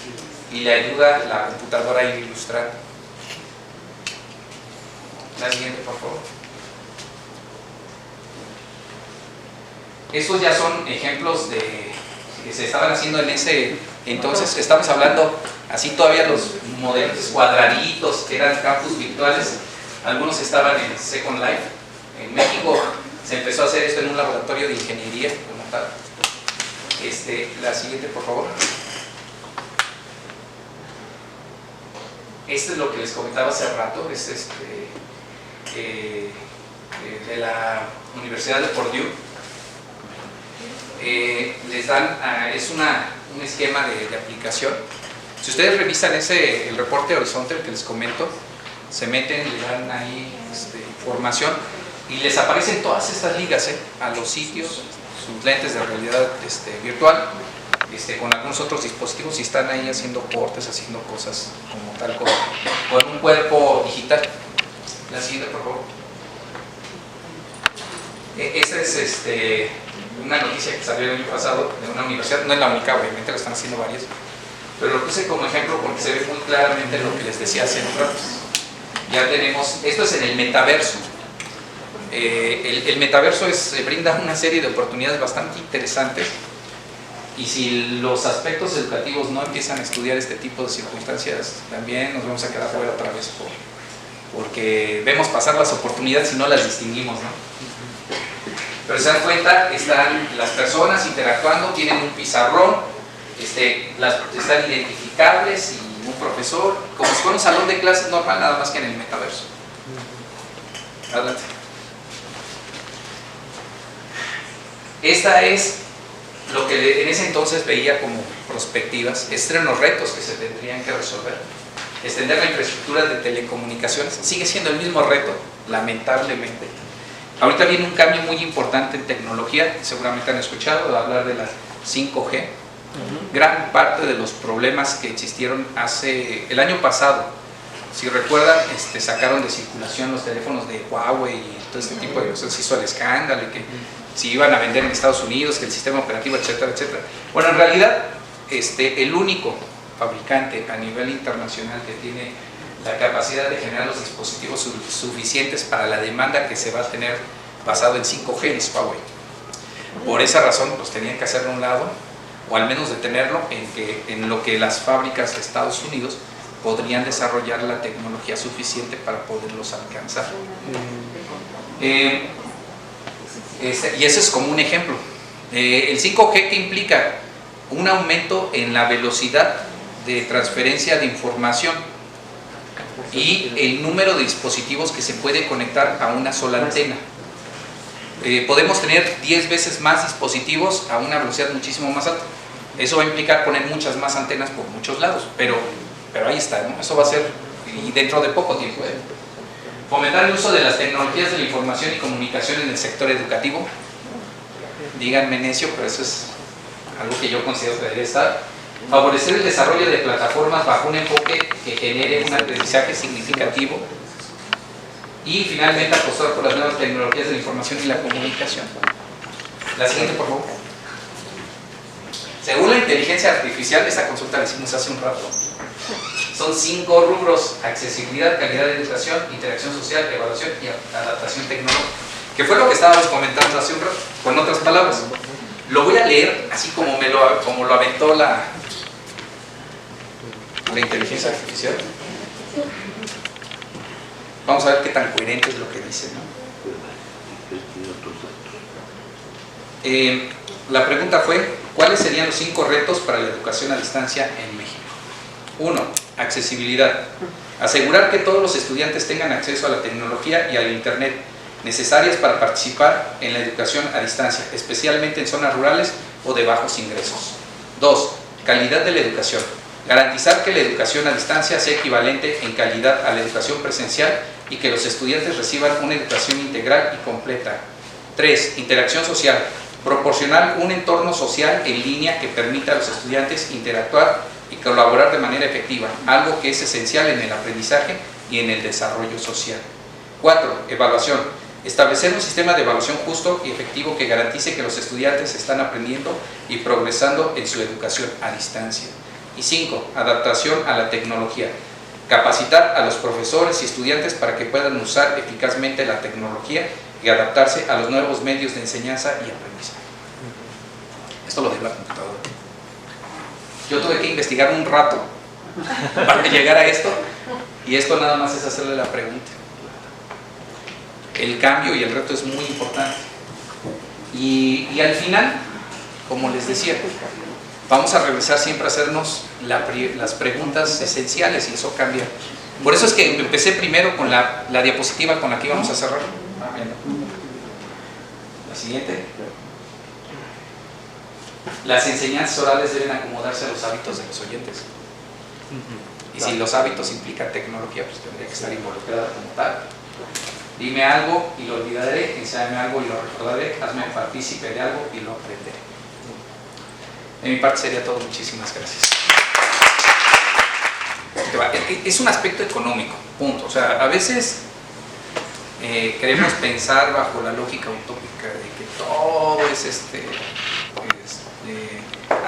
y le ayuda la computadora a ir ilustrando. La siguiente, por favor. Estos ya son ejemplos que se estaban haciendo en ese entonces. Estamos hablando así todavía los modelos cuadraditos que eran campus virtuales. Algunos estaban en Second Life. En México se empezó a hacer esto en un laboratorio de ingeniería como tal. La siguiente, por favor. Este es lo que les comentaba hace rato. Es de la Universidad de Purdue. Les dan, es un esquema de aplicación. Si ustedes revisan el reporte horizontal que les comento, se meten, le dan ahí información y les aparecen todas estas ligas a los sitios, sus lentes de realidad virtual, con algunos otros dispositivos, y están ahí haciendo cortes, haciendo cosas como tal, con un cuerpo digital. La siguiente, por favor. Esa es una noticia que salió el año pasado de una universidad, no es la única, obviamente lo están haciendo varias, pero lo puse como ejemplo porque se ve muy claramente lo que les decía hace un rato. Ya tenemos, esto es en el metaverso. El metaverso brinda una serie de oportunidades bastante interesantes, y si los aspectos educativos no empiezan a estudiar este tipo de circunstancias, también nos vamos a quedar fuera otra vez porque vemos pasar las oportunidades y no las distinguimos, ¿no? Pero se dan cuenta, están las personas interactuando, tienen un pizarrón, están identificables, y un profesor, como si fuera un salón de clases normal, nada más que en el metaverso. Adelante. Esta es lo que en ese entonces veía como perspectivas, los retos que se tendrían que resolver. Extender la infraestructura de telecomunicaciones sigue siendo el mismo reto, lamentablemente. Ahorita viene un cambio muy importante en tecnología, seguramente han escuchado hablar de la 5G. Gran parte de los problemas que existieron el año pasado, si recuerdan, sacaron de circulación los teléfonos de Huawei y todo este tipo de cosas, se hizo el escándalo, y que si iban a vender en Estados Unidos, que el sistema operativo, etcétera, etcétera. Bueno, en realidad, el único fabricante a nivel internacional que tiene la capacidad de generar los dispositivos suficientes para la demanda que se va a tener basado en 5G es Huawei. Por esa razón, pues tenían que hacerlo a un lado, o al menos detenerlo en lo que las fábricas de Estados Unidos podrían desarrollar la tecnología suficiente para poderlos alcanzar. Y ese es como un ejemplo. El 5G, ¿qué implica? Un aumento en la velocidad de transferencia de información y el número de dispositivos que se puede conectar a una sola antena. Podemos tener 10 veces más dispositivos a una velocidad muchísimo más alta. Eso va a implicar poner muchas más antenas por muchos lados, pero ahí está, ¿no? Eso va a ser, y dentro de poco tiempo. Fomentar el uso de las tecnologías de la información y comunicación en el sector educativo. Díganme necio, pero eso es algo que yo considero que debería estar. Favorecer el desarrollo de plataformas bajo un enfoque que genere un aprendizaje significativo. Y finalmente apostar por las nuevas tecnologías de la información y la comunicación. La siguiente, por favor. Según la inteligencia artificial, esta consulta la hicimos hace un rato, son 5 rubros: accesibilidad, calidad de educación, interacción social, evaluación y adaptación tecnológica, que fue lo que estábamos comentando hace un rato, con otras palabras. Lo voy a leer así como lo aventó la inteligencia artificial. Vamos a ver qué tan coherente es lo que dice, ¿no? La pregunta fue: ¿cuáles serían los 5 retos para la educación a distancia en México? 1. Accesibilidad. Asegurar que todos los estudiantes tengan acceso a la tecnología y al internet necesarias para participar en la educación a distancia, especialmente en zonas rurales o de bajos ingresos. 2. Calidad de la educación. Garantizar que la educación a distancia sea equivalente en calidad a la educación presencial y que los estudiantes reciban una educación integral y completa. 3. Interacción social. Proporcionar un entorno social en línea que permita a los estudiantes interactuar y colaborar de manera efectiva, algo que es esencial en el aprendizaje y en el desarrollo social. 4. Evaluación. Establecer un sistema de evaluación justo y efectivo que garantice que los estudiantes están aprendiendo y progresando en su educación a distancia. Y 5. Adaptación a la tecnología. Capacitar a los profesores y estudiantes para que puedan usar eficazmente la tecnología y adaptarse a los nuevos medios de enseñanza y aprendizaje. Esto lo de la computadora. Yo tuve que investigar un rato para llegar a esto, y esto nada más es hacerle la pregunta. El cambio y el reto es muy importante. Y al final, como les decía, vamos a regresar siempre a hacernos las preguntas esenciales, y eso cambia. Por eso es que empecé primero con la diapositiva con la que íbamos a cerrar. La siguiente. Las enseñanzas orales deben acomodarse a los hábitos de los oyentes. Y si los hábitos implican tecnología, pues tendría que estar involucrada como tal. Dime algo y lo olvidaré, enséñame algo y lo recordaré, hazme partícipe de algo y lo aprenderé. De mi parte sería todo, muchísimas gracias. Es un aspecto económico, punto. O sea, a veces queremos pensar bajo la lógica utópica de que todo es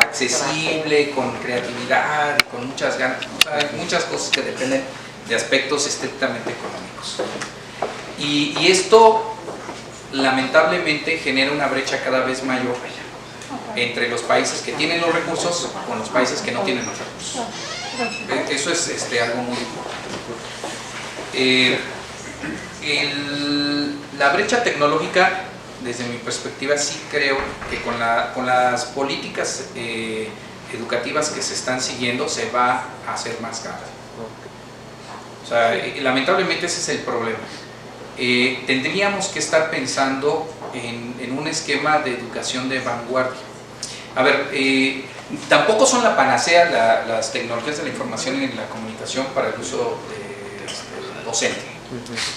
accesible, con creatividad, con muchas ganas. O sea, hay muchas cosas que dependen de aspectos estrictamente económicos. Y esto lamentablemente genera una brecha cada vez mayor entre los países que tienen los recursos con los países que no tienen los recursos. Eso es algo muy importante. La brecha tecnológica, desde mi perspectiva, sí creo que con las políticas educativas que se están siguiendo se va a hacer más grave. O sea, lamentablemente ese es el problema. Tendríamos que estar pensando en un esquema de educación de vanguardia. A ver, tampoco son la panacea las tecnologías de la información y la comunicación para el uso docente.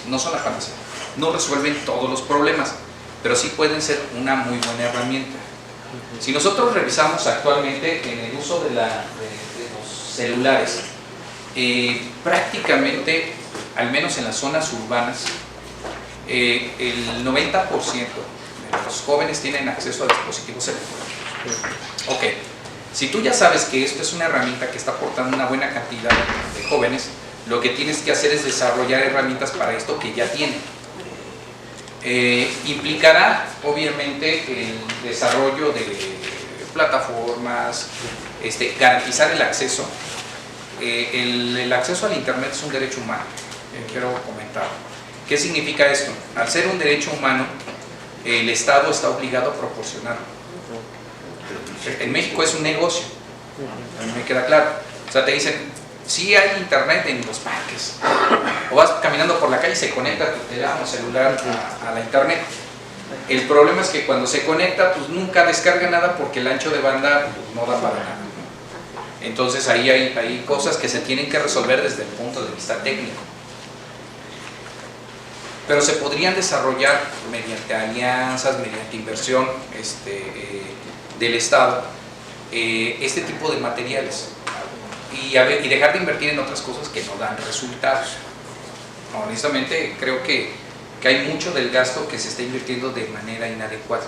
No son la panacea. No resuelven todos los problemas, pero sí pueden ser una muy buena herramienta. Si nosotros revisamos actualmente en el uso de los celulares, prácticamente, al menos en las zonas urbanas, el 90% de los jóvenes tienen acceso a dispositivos electrónicos. Ok, si tú ya sabes que esto es una herramienta que está aportando una buena cantidad de jóvenes, lo que tienes que hacer es desarrollar herramientas para esto que ya tienen. Implicará obviamente el desarrollo de plataformas, garantizar el acceso. El acceso al internet es un derecho humano, quiero comentar. ¿Qué significa esto? Al ser un derecho humano, el Estado está obligado a proporcionarlo. En México es un negocio, a mí me queda claro. O sea, te dicen, sí hay internet en los parques, o vas caminando por la calle y se conecta tu teléfono celular a la internet. El problema es que cuando se conecta, pues nunca descarga nada porque el ancho de banda pues, no da para nada. Entonces ahí hay cosas que se tienen que resolver desde el punto de vista técnico. Pero se podrían desarrollar mediante alianzas, mediante inversión del Estado, este tipo de materiales y dejar de invertir en otras cosas que no dan resultados. Honestamente creo que hay mucho del gasto que se está invirtiendo de manera inadecuada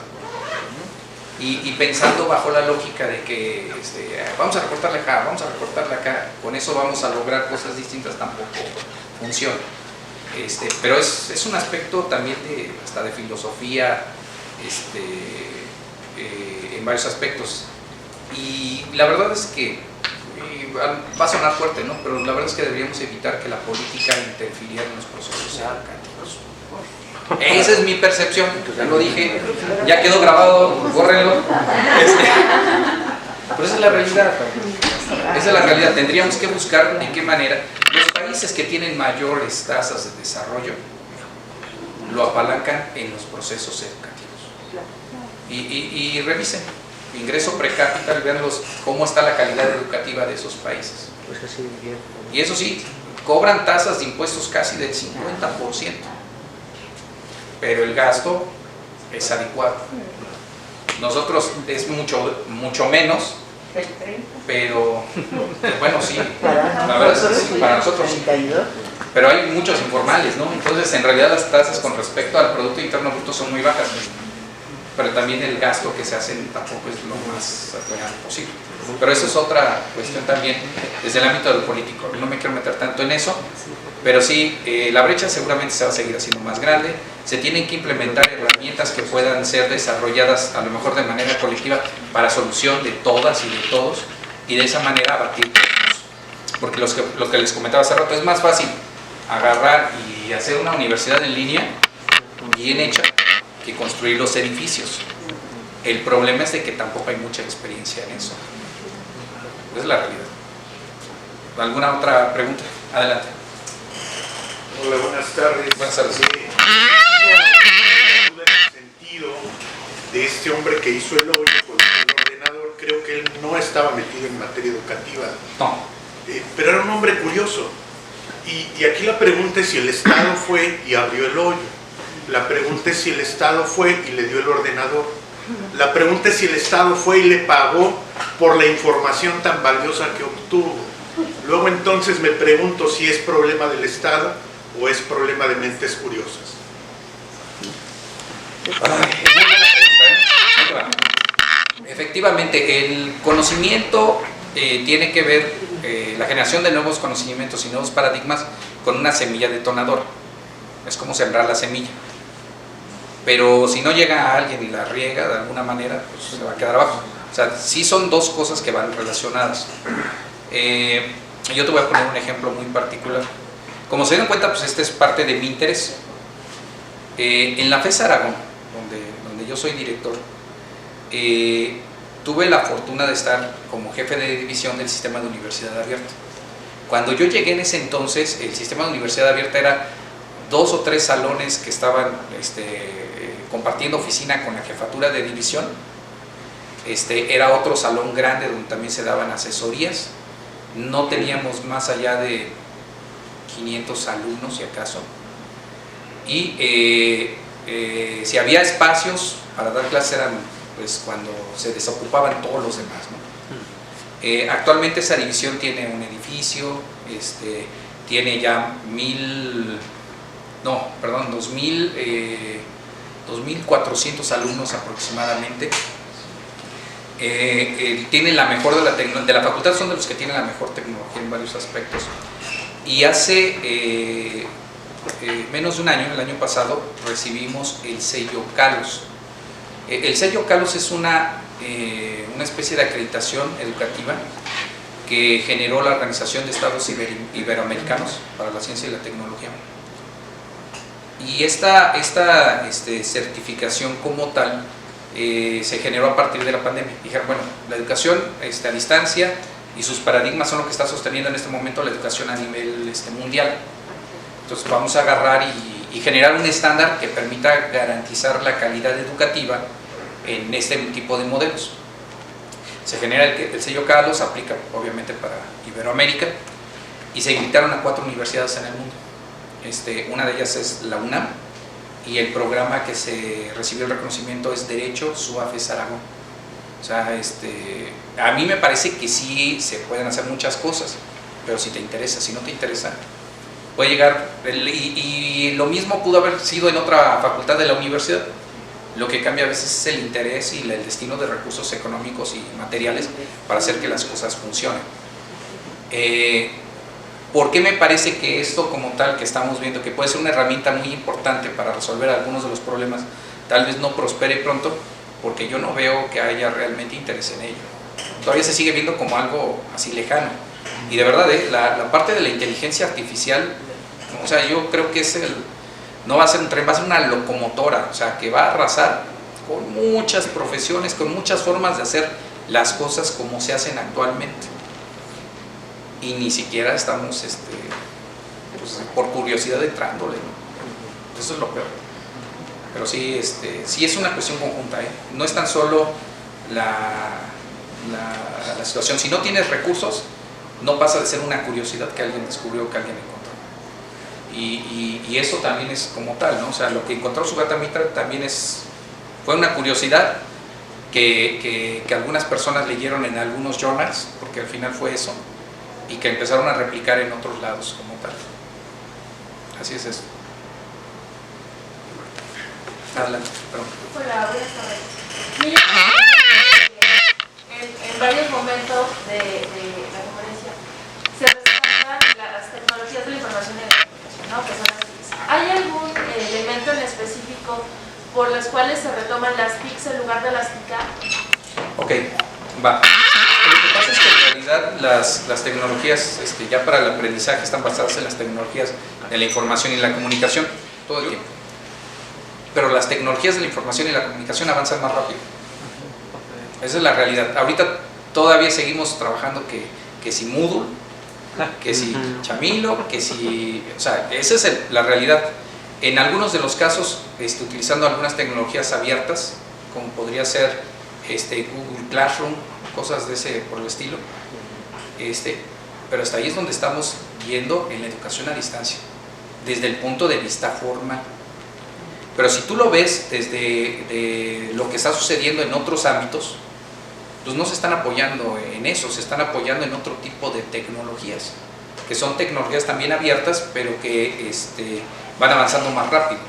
y pensando bajo la lógica de que vamos a recortarle acá, vamos a recortarle acá, con eso vamos a lograr cosas distintas, tampoco funciona. Pero es un aspecto también hasta de filosofía en varios aspectos, y la verdad es que va a sonar fuerte, ¿no? Pero la verdad es que deberíamos evitar que la política interfiriera en los procesos educativos. Esa es mi percepción, ya lo dije, ya quedó grabado, bórrenlo. Pero esa es la realidad. Esa es la realidad. Tendríamos que buscar de qué manera los países que tienen mayores tasas de desarrollo lo apalancan en los procesos educativos. Y revisen ingreso per cápita y vean cómo está la calidad educativa de esos países. Y eso sí, cobran tasas de impuestos casi del 50%, pero el gasto es adecuado. Nosotros es mucho menos, pero bueno, sí, la verdad es que sí, para nosotros sí. Pero hay muchos informales, ¿no? Entonces en realidad las tasas con respecto al Producto Interno Bruto son muy bajas, pero también el gasto que se hace tampoco es lo más real posible. Pero eso es otra cuestión también desde el ámbito del político. No me quiero meter tanto en eso, pero sí, la brecha seguramente se va a seguir haciendo más grande. Se tienen que implementar herramientas que puedan ser desarrolladas a lo mejor de manera colectiva para solución de todas y de todos, y de esa manera abatir costos. Porque lo que les comentaba hace rato, es más fácil agarrar y hacer una universidad en línea bien hecha que construir los edificios. El problema es de que tampoco hay mucha experiencia en eso. Esa es la realidad. ¿Alguna otra pregunta? Adelante. Hola, buenas tardes. Buenas tardes. En el sentido de este hombre que hizo el hoyo con el ordenador, creo que él no estaba metido en materia educativa. No. Pero era un hombre curioso. Y aquí la pregunta es si el Estado fue y abrió el hoyo. La pregunta es si el Estado fue y le dio el ordenador. La pregunta es si el Estado fue y le pagó por la información tan valiosa que obtuvo. Luego entonces me pregunto si es problema del Estado o es problema de mentes curiosas. Es muy buena pregunta, ¿eh? Efectivamente, el conocimiento tiene que ver, la generación de nuevos conocimientos y nuevos paradigmas, con una semilla detonadora. Es como sembrar la semilla. Pero si no llega a alguien y la riega de alguna manera, pues se va a quedar abajo. O sea, sí son dos cosas que van relacionadas. Yo te voy a poner un ejemplo muy particular. Como se dieron cuenta, pues este es parte de mi interés. En la FES Aragón, donde yo soy director, tuve la fortuna de estar como jefe de división del sistema de universidad abierta. Cuando yo llegué en ese entonces, el sistema de universidad abierta era 2 o 3 salones que estaban compartiendo oficina con la jefatura de división. Era otro salón grande donde también se daban asesorías. No teníamos más allá de 500 alumnos, si acaso. Y si había espacios para dar clases eran pues cuando se desocupaban todos los demás, ¿no? Actualmente esa división tiene un edificio, tiene ya 2.400 alumnos aproximadamente. Tiene la mejor de la facultad, son de los que tienen la mejor tecnología en varios aspectos. Y hace menos de un año, el año pasado, recibimos el sello CALUS. El sello CALUS es una especie de acreditación educativa que generó la Organización de Estados Iberoamericanos para la Ciencia y la Tecnología. Y esta certificación como tal se generó a partir de la pandemia. Dijeron, bueno, la educación a distancia y sus paradigmas son lo que está sosteniendo en este momento la educación a nivel mundial. Entonces vamos a agarrar y generar un estándar que permita garantizar la calidad educativa en este tipo de modelos. Se genera el sello CALUS, aplica obviamente para Iberoamérica, y se invitaron a 4 universidades en el mundo. Una de ellas es la UNAM, y el programa que se recibió el reconocimiento es Derecho SUA-FES Aragón. O sea, a mí me parece que sí se pueden hacer muchas cosas, pero si te interesa, si no te interesa, puede llegar, y lo mismo pudo haber sido en otra facultad de la universidad. Lo que cambia a veces es el interés y el destino de recursos económicos y materiales para hacer que las cosas funcionen. ¿Por qué me parece que esto como tal que estamos viendo, que puede ser una herramienta muy importante para resolver algunos de los problemas, tal vez no prospere pronto? Porque yo no veo que haya realmente interés en ello. Todavía se sigue viendo como algo así lejano. Y de verdad, la parte de la inteligencia artificial, o sea, yo creo que no va a ser un tren, va a ser una locomotora, o sea, que va a arrasar con muchas profesiones, con muchas formas de hacer las cosas como se hacen actualmente. Y ni siquiera estamos, pues, por curiosidad entrándole, ¿no? Eso es lo peor. Pero sí, sí es una cuestión conjunta, ¿eh? No es tan solo la situación. Si no tienes recursos, no pasa de ser una curiosidad que alguien descubrió, que alguien encontró. Y eso también es como tal, ¿no? O sea, lo que encontró Sugata Mitra también fue una curiosidad que algunas personas leyeron en algunos journals, porque al final fue eso, y que empezaron a replicar en otros lados como tal. Así es eso. Adelante, perdón. Hola, buenas tardes. Mira, en varios momentos de la conferencia se resaltan las tecnologías de la información y de la comunicación, ¿no? Que son las TICs. ¿Hay algún elemento en específico por los cuales se retoman las TICs en lugar de las TICA? Ok, va. Lo que pasa es que en realidad las tecnologías ya para el aprendizaje están basadas en las tecnologías de la información y la comunicación todo el tiempo. Pero las tecnologías de la información y la comunicación avanzan más rápido. Esa es la realidad. Ahorita todavía seguimos trabajando que si Moodle, que si Chamilo, que si... O sea, esa es la realidad. En algunos de los casos, utilizando algunas tecnologías abiertas, como podría ser Google Classroom, cosas de ese por el estilo. Pero hasta ahí es donde estamos yendo en la educación a distancia, desde el punto de vista formal. Pero si tú lo ves desde lo que está sucediendo en otros ámbitos, pues no se están apoyando en eso, se están apoyando en otro tipo de tecnologías, que son tecnologías también abiertas, pero que van avanzando más rápido.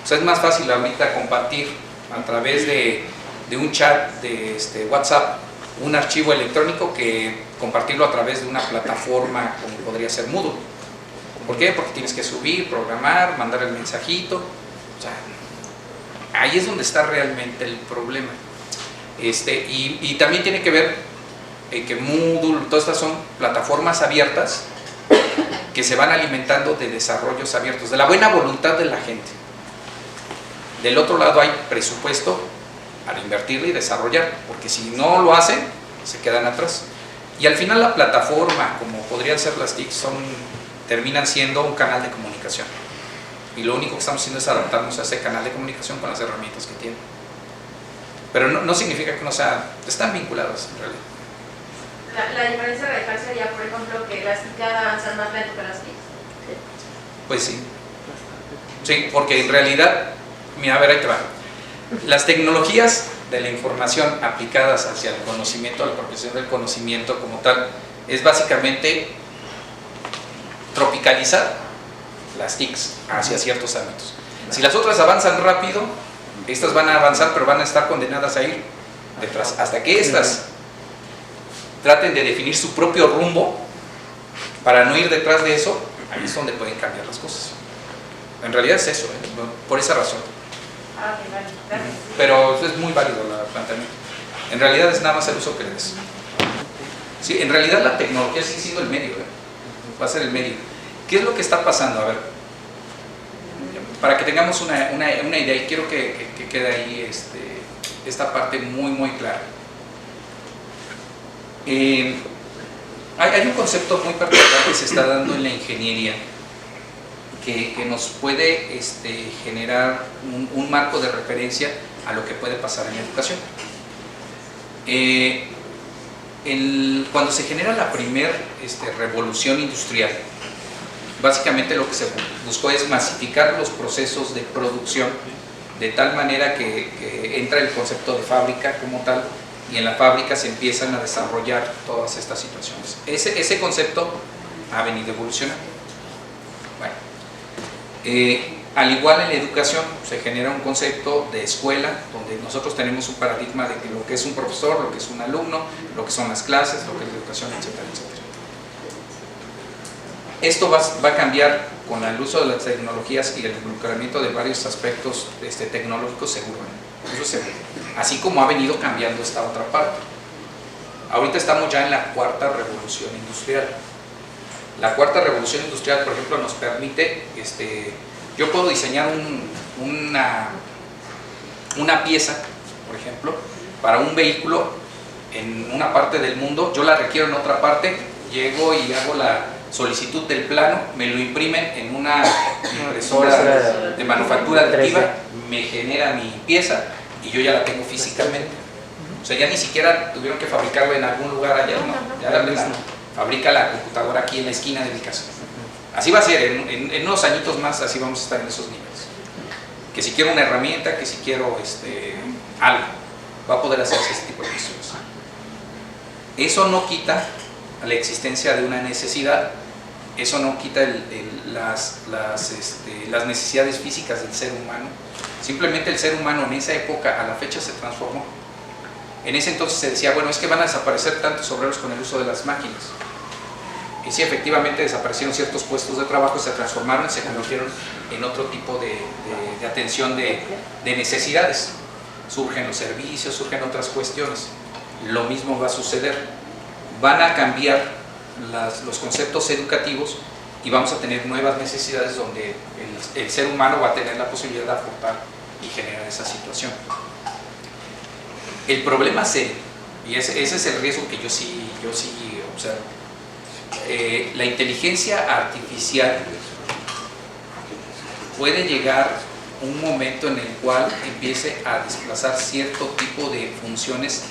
O sea, es más fácil ahorita compartir a través de un chat de WhatsApp un archivo electrónico que compartirlo a través de una plataforma como podría ser Moodle. ¿Por qué? Porque tienes que subir, programar, mandar el mensajito. O sea, ahí es donde está realmente el problema. Y también tiene que ver que Moodle, todas estas son plataformas abiertas que se van alimentando de desarrollos abiertos, de la buena voluntad de la gente. Del otro lado hay presupuesto para invertirle y desarrollar, porque si no lo hacen, se quedan atrás. Y al final la plataforma, como podrían ser las TIC, terminan siendo un canal de comunicación. Y lo único que estamos haciendo es adaptarnos a ese canal de comunicación con las herramientas que tienen. Pero no significa que no están vinculadas en realidad. La diferencia radical sería, por ejemplo, que las TIC avanzan más lento que las TIC. Pues sí. Sí, porque en realidad, mira, a ver, ahí te va. Las tecnologías de la información aplicadas hacia el conocimiento, la apropiación del conocimiento como tal, es básicamente tropicalizar las TICs hacia ciertos ámbitos. Si las otras avanzan rápido, estas van a avanzar, pero van a estar condenadas a ir detrás, hasta que estas traten de definir su propio rumbo para no ir detrás de eso. Ahí es donde pueden cambiar las cosas. En realidad es eso, por esa razón. Vale, gracias. Pero es muy válido el planteamiento. En realidad es nada más el uso que le des. Sí, en realidad la tecnología sigue siendo el medio, va a ser el medio. ¿Qué es lo que está pasando? A ver, para que tengamos una idea, y quiero que quede ahí esta parte muy clara. Hay un concepto muy particular que se está dando en la ingeniería que nos puede generar un marco de referencia a lo que puede pasar en la educación. Cuando se genera la primera revolución industrial, básicamente lo que se buscó es masificar los procesos de producción de tal manera que entra el concepto de fábrica como tal, y en la fábrica se empiezan a desarrollar todas estas situaciones. Ese concepto ha venido evolucionando. Bueno, al igual en la educación se genera un concepto de escuela, donde nosotros tenemos un paradigma de que lo que es un profesor, lo que es un alumno, lo que son las clases, lo que es la educación, etcétera, etcétera. Esto va a cambiar con el uso de las tecnologías y el involucramiento de varios aspectos tecnológicos, seguro. Eso es seguro. Así como ha venido cambiando esta otra parte. Ahorita estamos ya en la cuarta revolución industrial. La cuarta revolución industrial, por ejemplo, nos permite, yo puedo diseñar una pieza, por ejemplo, para un vehículo en una parte del mundo, yo la requiero en otra parte, llego y hago la solicitud del plano, me lo imprimen en una impresora de manufactura aditiva, me genera mi pieza y yo ya la tengo físicamente. O sea, ya ni siquiera tuvieron que fabricarlo en algún lugar allá, no, ya fabrica la computadora aquí en la esquina de mi casa. Así va a ser, en unos añitos más así vamos a estar en esos niveles. Que si quiero una herramienta, que si quiero algo, va a poder hacerse este tipo de cuestiones. Eso no quita la existencia de una necesidad, eso no quita las necesidades físicas del ser humano. Simplemente el ser humano en esa época, a la fecha, se transformó. En ese entonces se decía, bueno, es que van a desaparecer tantos obreros con el uso de las máquinas. Y sí, efectivamente desaparecieron ciertos puestos de trabajo, se transformaron y se convirtieron en otro tipo de atención de necesidades. Surgen los servicios, surgen otras cuestiones. Lo mismo va a suceder. Van a cambiar los conceptos educativos y vamos a tener nuevas necesidades donde el ser humano va a tener la posibilidad de aportar y generar esa situación. El problema serio, y ese es el riesgo que yo sí observo, la inteligencia artificial puede llegar un momento en el cual empiece a desplazar cierto tipo de funciones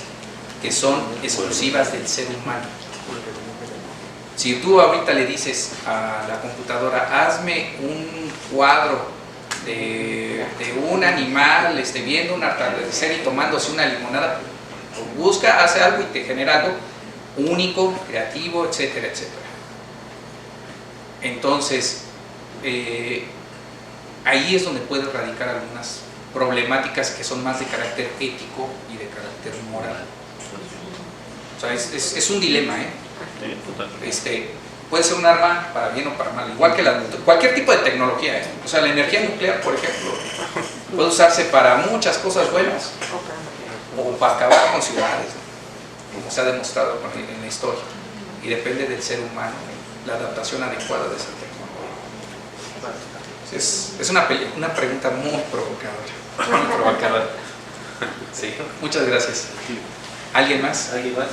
que son exclusivas del ser humano. Si tú ahorita le dices a la computadora, hazme un cuadro de un animal viendo un atardecer y tomándose una limonada. Busca, hace algo y te genera algo único, creativo, etcétera, etcétera. Entonces, ahí es donde puede radicar algunas problemáticas que son más de carácter ético y de carácter moral. O sea, es un dilema, ¿eh? Puede ser un arma para bien o para mal, igual que cualquier tipo de tecnología, ¿eh? O sea, la energía nuclear, por ejemplo, puede usarse para muchas cosas buenas o para acabar con ciudades, ¿no? Como se ha demostrado en la historia, y depende del ser humano la adaptación adecuada de esa tecnología. Es una pregunta muy provocadora. Muy provocadora. Sí, muchas gracias. ¿Alguien más? ¿Alguien más?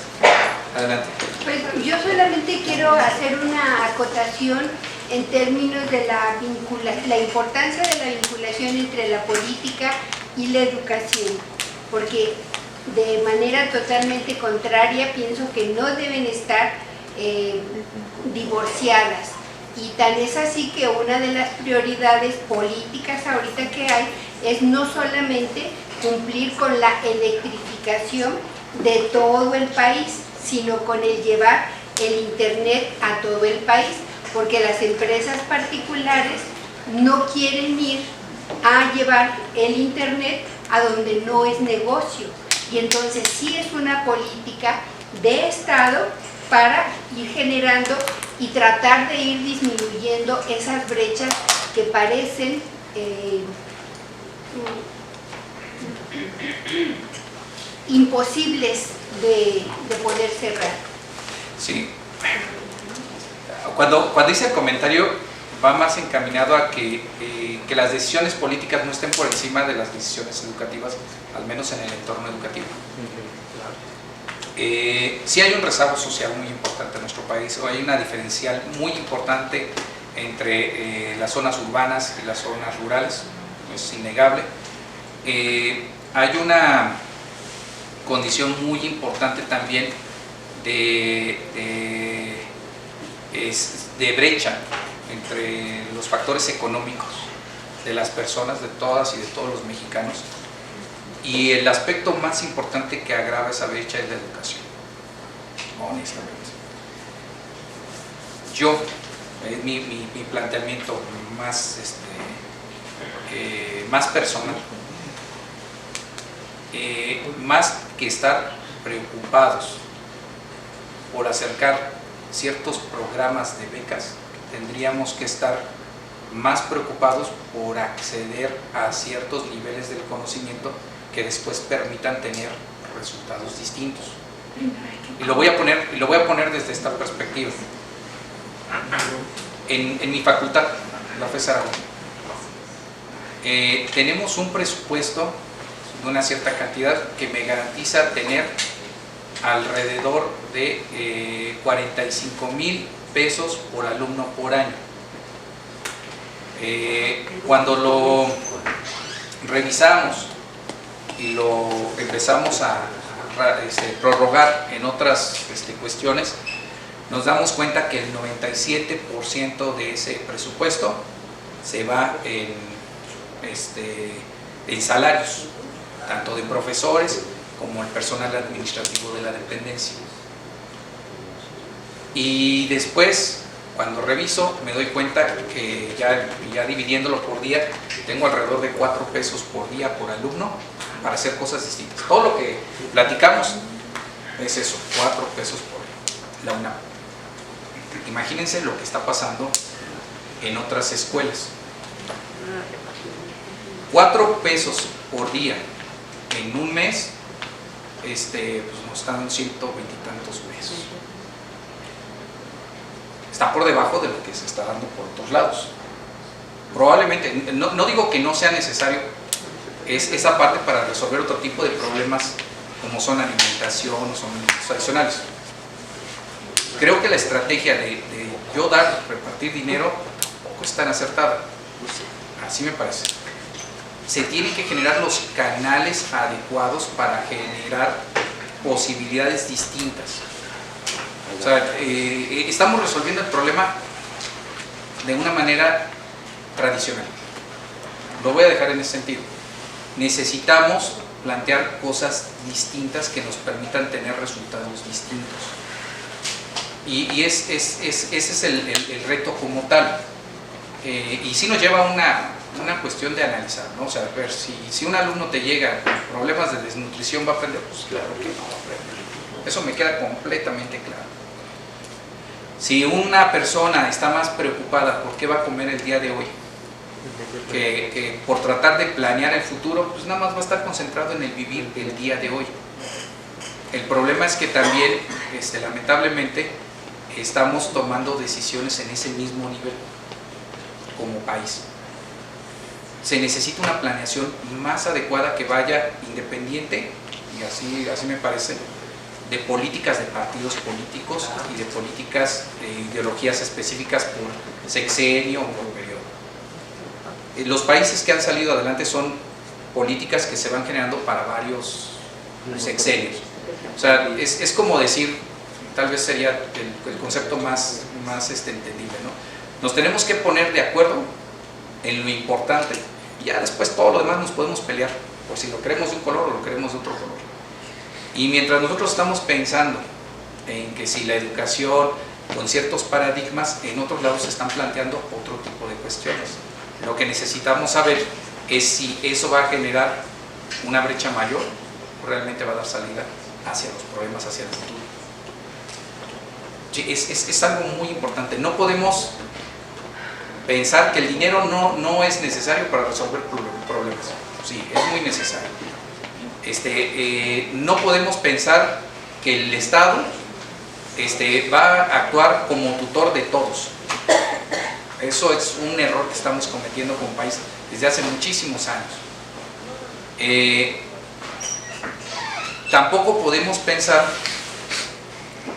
Adelante. Pues yo solamente quiero hacer una acotación en términos de la importancia de la vinculación entre la política y la educación, porque de manera totalmente contraria pienso que no deben estar divorciadas. Y tan es así que una de las prioridades políticas ahorita que hay es no solamente cumplir con la electrificación de todo el país, sino con el llevar el internet a todo el país, porque las empresas particulares no quieren ir a llevar el internet a donde no es negocio, y entonces sí es una política de Estado para ir generando y tratar de ir disminuyendo esas brechas que parecen imposibles de poder cerrar. Sí. Cuando hice el comentario va más encaminado a que las decisiones políticas no estén por encima de las decisiones educativas, al menos en el entorno educativo. Sí hay un rezago social muy importante en nuestro país, o hay una diferencial muy importante entre las zonas urbanas y las zonas rurales, es innegable. Hay una condición muy importante también de brecha entre los factores económicos de las personas, de todas y de todos los mexicanos, y el aspecto más importante que agrava esa brecha es la educación, honestamente. Yo, mi planteamiento más, más personal, más que estar preocupados por acercar ciertos programas de becas, tendríamos que estar más preocupados por acceder a ciertos niveles del conocimiento que después permitan tener resultados distintos. Y lo voy a poner desde esta perspectiva. En mi facultad, la FES Aragón, tenemos un presupuesto de una cierta cantidad que me garantiza tener alrededor de 45,000 pesos por alumno por año. Cuando lo revisamos y lo empezamos a prorrogar en otras cuestiones, nos damos cuenta que el 97% de ese presupuesto se va en salarios, tanto de profesores como el personal administrativo de la dependencia. Y después, cuando reviso, me doy cuenta que ya dividiéndolo por día, tengo alrededor de 4 pesos por día por alumno para hacer cosas distintas. Todo lo que platicamos es eso, 4 pesos por la UNAM. Imagínense lo que está pasando en otras escuelas. 4 pesos por día en un mes, pues nos dan 120 y tantos pesos. Está por debajo de lo que se está dando por otros lados. Probablemente, no digo que no sea necesario esa parte para resolver otro tipo de problemas como son alimentación o son adicionales. Creo que la estrategia de yo repartir dinero tampoco es tan acertada. Así me parece. Se tienen que generar los canales adecuados para generar posibilidades distintas. O sea, estamos resolviendo el problema de una manera tradicional. lo voy a dejar en ese sentido. Necesitamos plantear cosas distintas que nos permitan tener resultados distintos. Y ese es el reto como tal. Y sí nos lleva a una cuestión de analizar, ¿no? O sea, ver si un alumno te llega con problemas de desnutrición, ¿va a aprender? Pues claro que no va a aprender. Eso me queda completamente claro. Si una persona está más preocupada por qué va a comer el día de hoy, que por tratar de planear el futuro, pues nada más va a estar concentrado en el vivir el día de hoy. El problema es que también, lamentablemente, estamos tomando decisiones en ese mismo nivel como país. Se necesita una planeación más adecuada que vaya independiente, y así me parece, de políticas de partidos políticos y de políticas de ideologías específicas por sexenio o por periodo. Los países que han salido adelante son políticas que se van generando para varios sexenios. O sea, es como decir, tal vez sería el concepto más entendible, ¿no? Nos tenemos que poner de acuerdo en lo importante. Y ya después todo lo demás nos podemos pelear, por si lo queremos de un color o lo queremos de otro color. Y mientras nosotros estamos pensando en que si la educación con ciertos paradigmas, en otros lados se están planteando otro tipo de cuestiones. Lo que necesitamos saber es si eso va a generar una brecha mayor o realmente va a dar salida hacia los problemas, hacia el futuro. Es algo muy importante. No podemos pensar que el dinero no es necesario para resolver problemas. Sí, es muy necesario. No podemos pensar que el Estado va a actuar como tutor de todos. Eso es un error que estamos cometiendo como país desde hace muchísimos años. Tampoco podemos pensar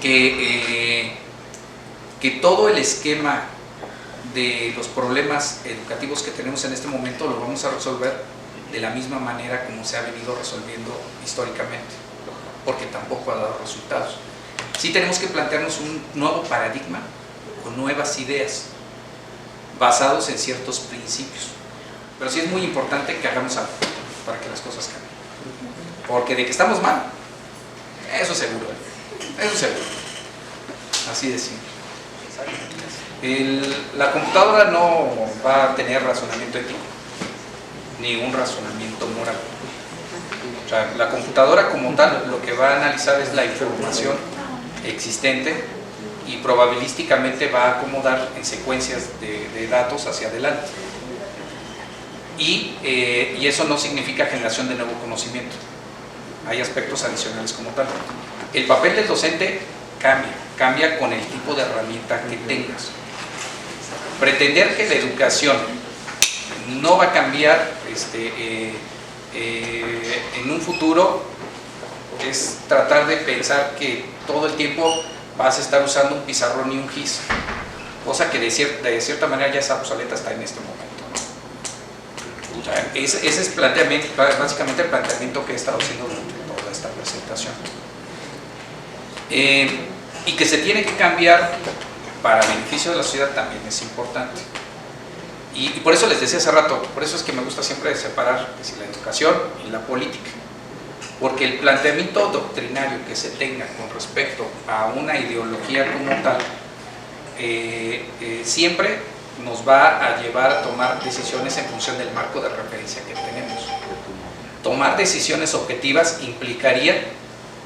que todo el esquema de los problemas educativos que tenemos en este momento lo vamos a resolver de la misma manera como se ha venido resolviendo históricamente, porque tampoco ha dado resultados. Sí tenemos que plantearnos un nuevo paradigma con nuevas ideas basados en ciertos principios, pero sí es muy importante que hagamos algo para que las cosas cambien, porque de que estamos mal, eso seguro, así de simple. La computadora no va a tener razonamiento ético ni un razonamiento moral. O sea, la computadora como tal lo que va a analizar es la información existente y probabilísticamente va a acomodar en secuencias de datos hacia adelante. Y eso no significa generación de nuevo conocimiento. Hay aspectos adicionales como tal. El papel del docente cambia con el tipo de herramienta que tengas. Pretender que la educación no va a cambiar en un futuro es tratar de pensar que todo el tiempo vas a estar usando un pizarrón y un GIS, cosa que de cierta manera ya es obsoleta hasta en este momento, ¿no? O sea, ese es básicamente el planteamiento que he estado haciendo durante toda esta presentación. Y que se tiene que cambiar para beneficio de la sociedad también es importante. Y por eso les decía hace rato, por eso es que me gusta siempre separar la educación y la política. Porque el planteamiento doctrinario que se tenga con respecto a una ideología como tal, siempre nos va a llevar a tomar decisiones en función del marco de referencia que tenemos. Tomar decisiones objetivas implicaría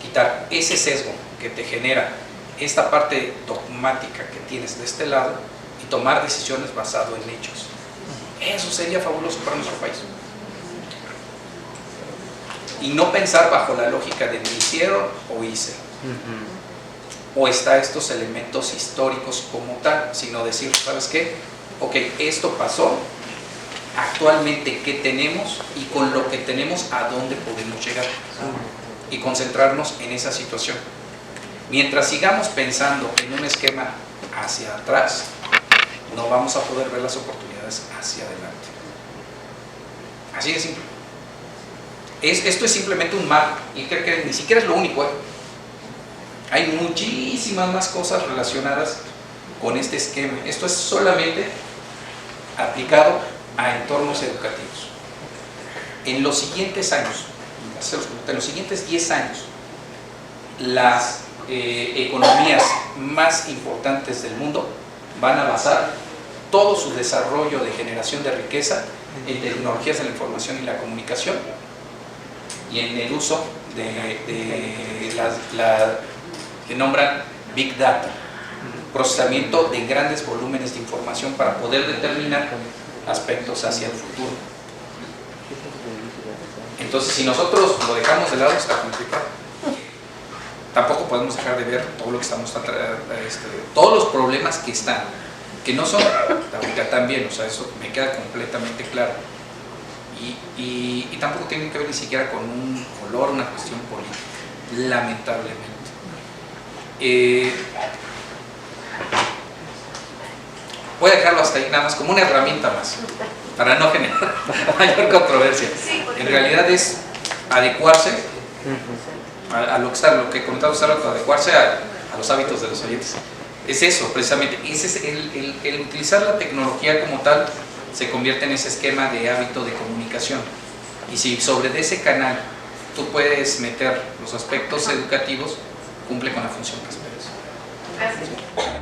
quitar ese sesgo que te genera esta parte dogmática que tienes de este lado y tomar decisiones basado en hechos. Eso sería fabuloso para nuestro país. Y no pensar bajo la lógica de me hicieron o hice. O está estos elementos históricos como tal, sino decir, ¿sabes qué? Ok, esto pasó, actualmente qué tenemos y con lo que tenemos a dónde podemos llegar. Y concentrarnos en esa situación. Mientras sigamos pensando en un esquema hacia atrás, no vamos a poder ver las oportunidades hacia adelante. Así de simple. Esto es simplemente un mar, y creo que ni siquiera es lo único. Hay muchísimas más cosas relacionadas con este esquema. Esto es solamente aplicado a entornos educativos. En los siguientes años, en los siguientes 10 años, las economías más importantes del mundo van a basar todo su desarrollo de generación de riqueza en tecnologías de la información y la comunicación y en el uso de que nombran Big Data, procesamiento de grandes volúmenes de información para poder determinar aspectos hacia el futuro. Entonces, si nosotros lo dejamos de lado, está complicado. Tampoco podemos dejar de ver todo lo que estamos todos los problemas que están, que no son ahorita también, o sea, eso me queda completamente claro. Y tampoco tienen que ver ni siquiera con un color, una cuestión política, lamentablemente. Voy a dejarlo hasta ahí nada más como una herramienta más para no generar mayor controversia. En realidad es adecuarse a lo que comentaba usted, adecuarse a los hábitos de los oyentes. Es eso, precisamente, el utilizar la tecnología como tal se convierte en ese esquema de hábito de comunicación. Y si sobre ese canal tú puedes meter los aspectos educativos, cumple con la función que esperas. Gracias.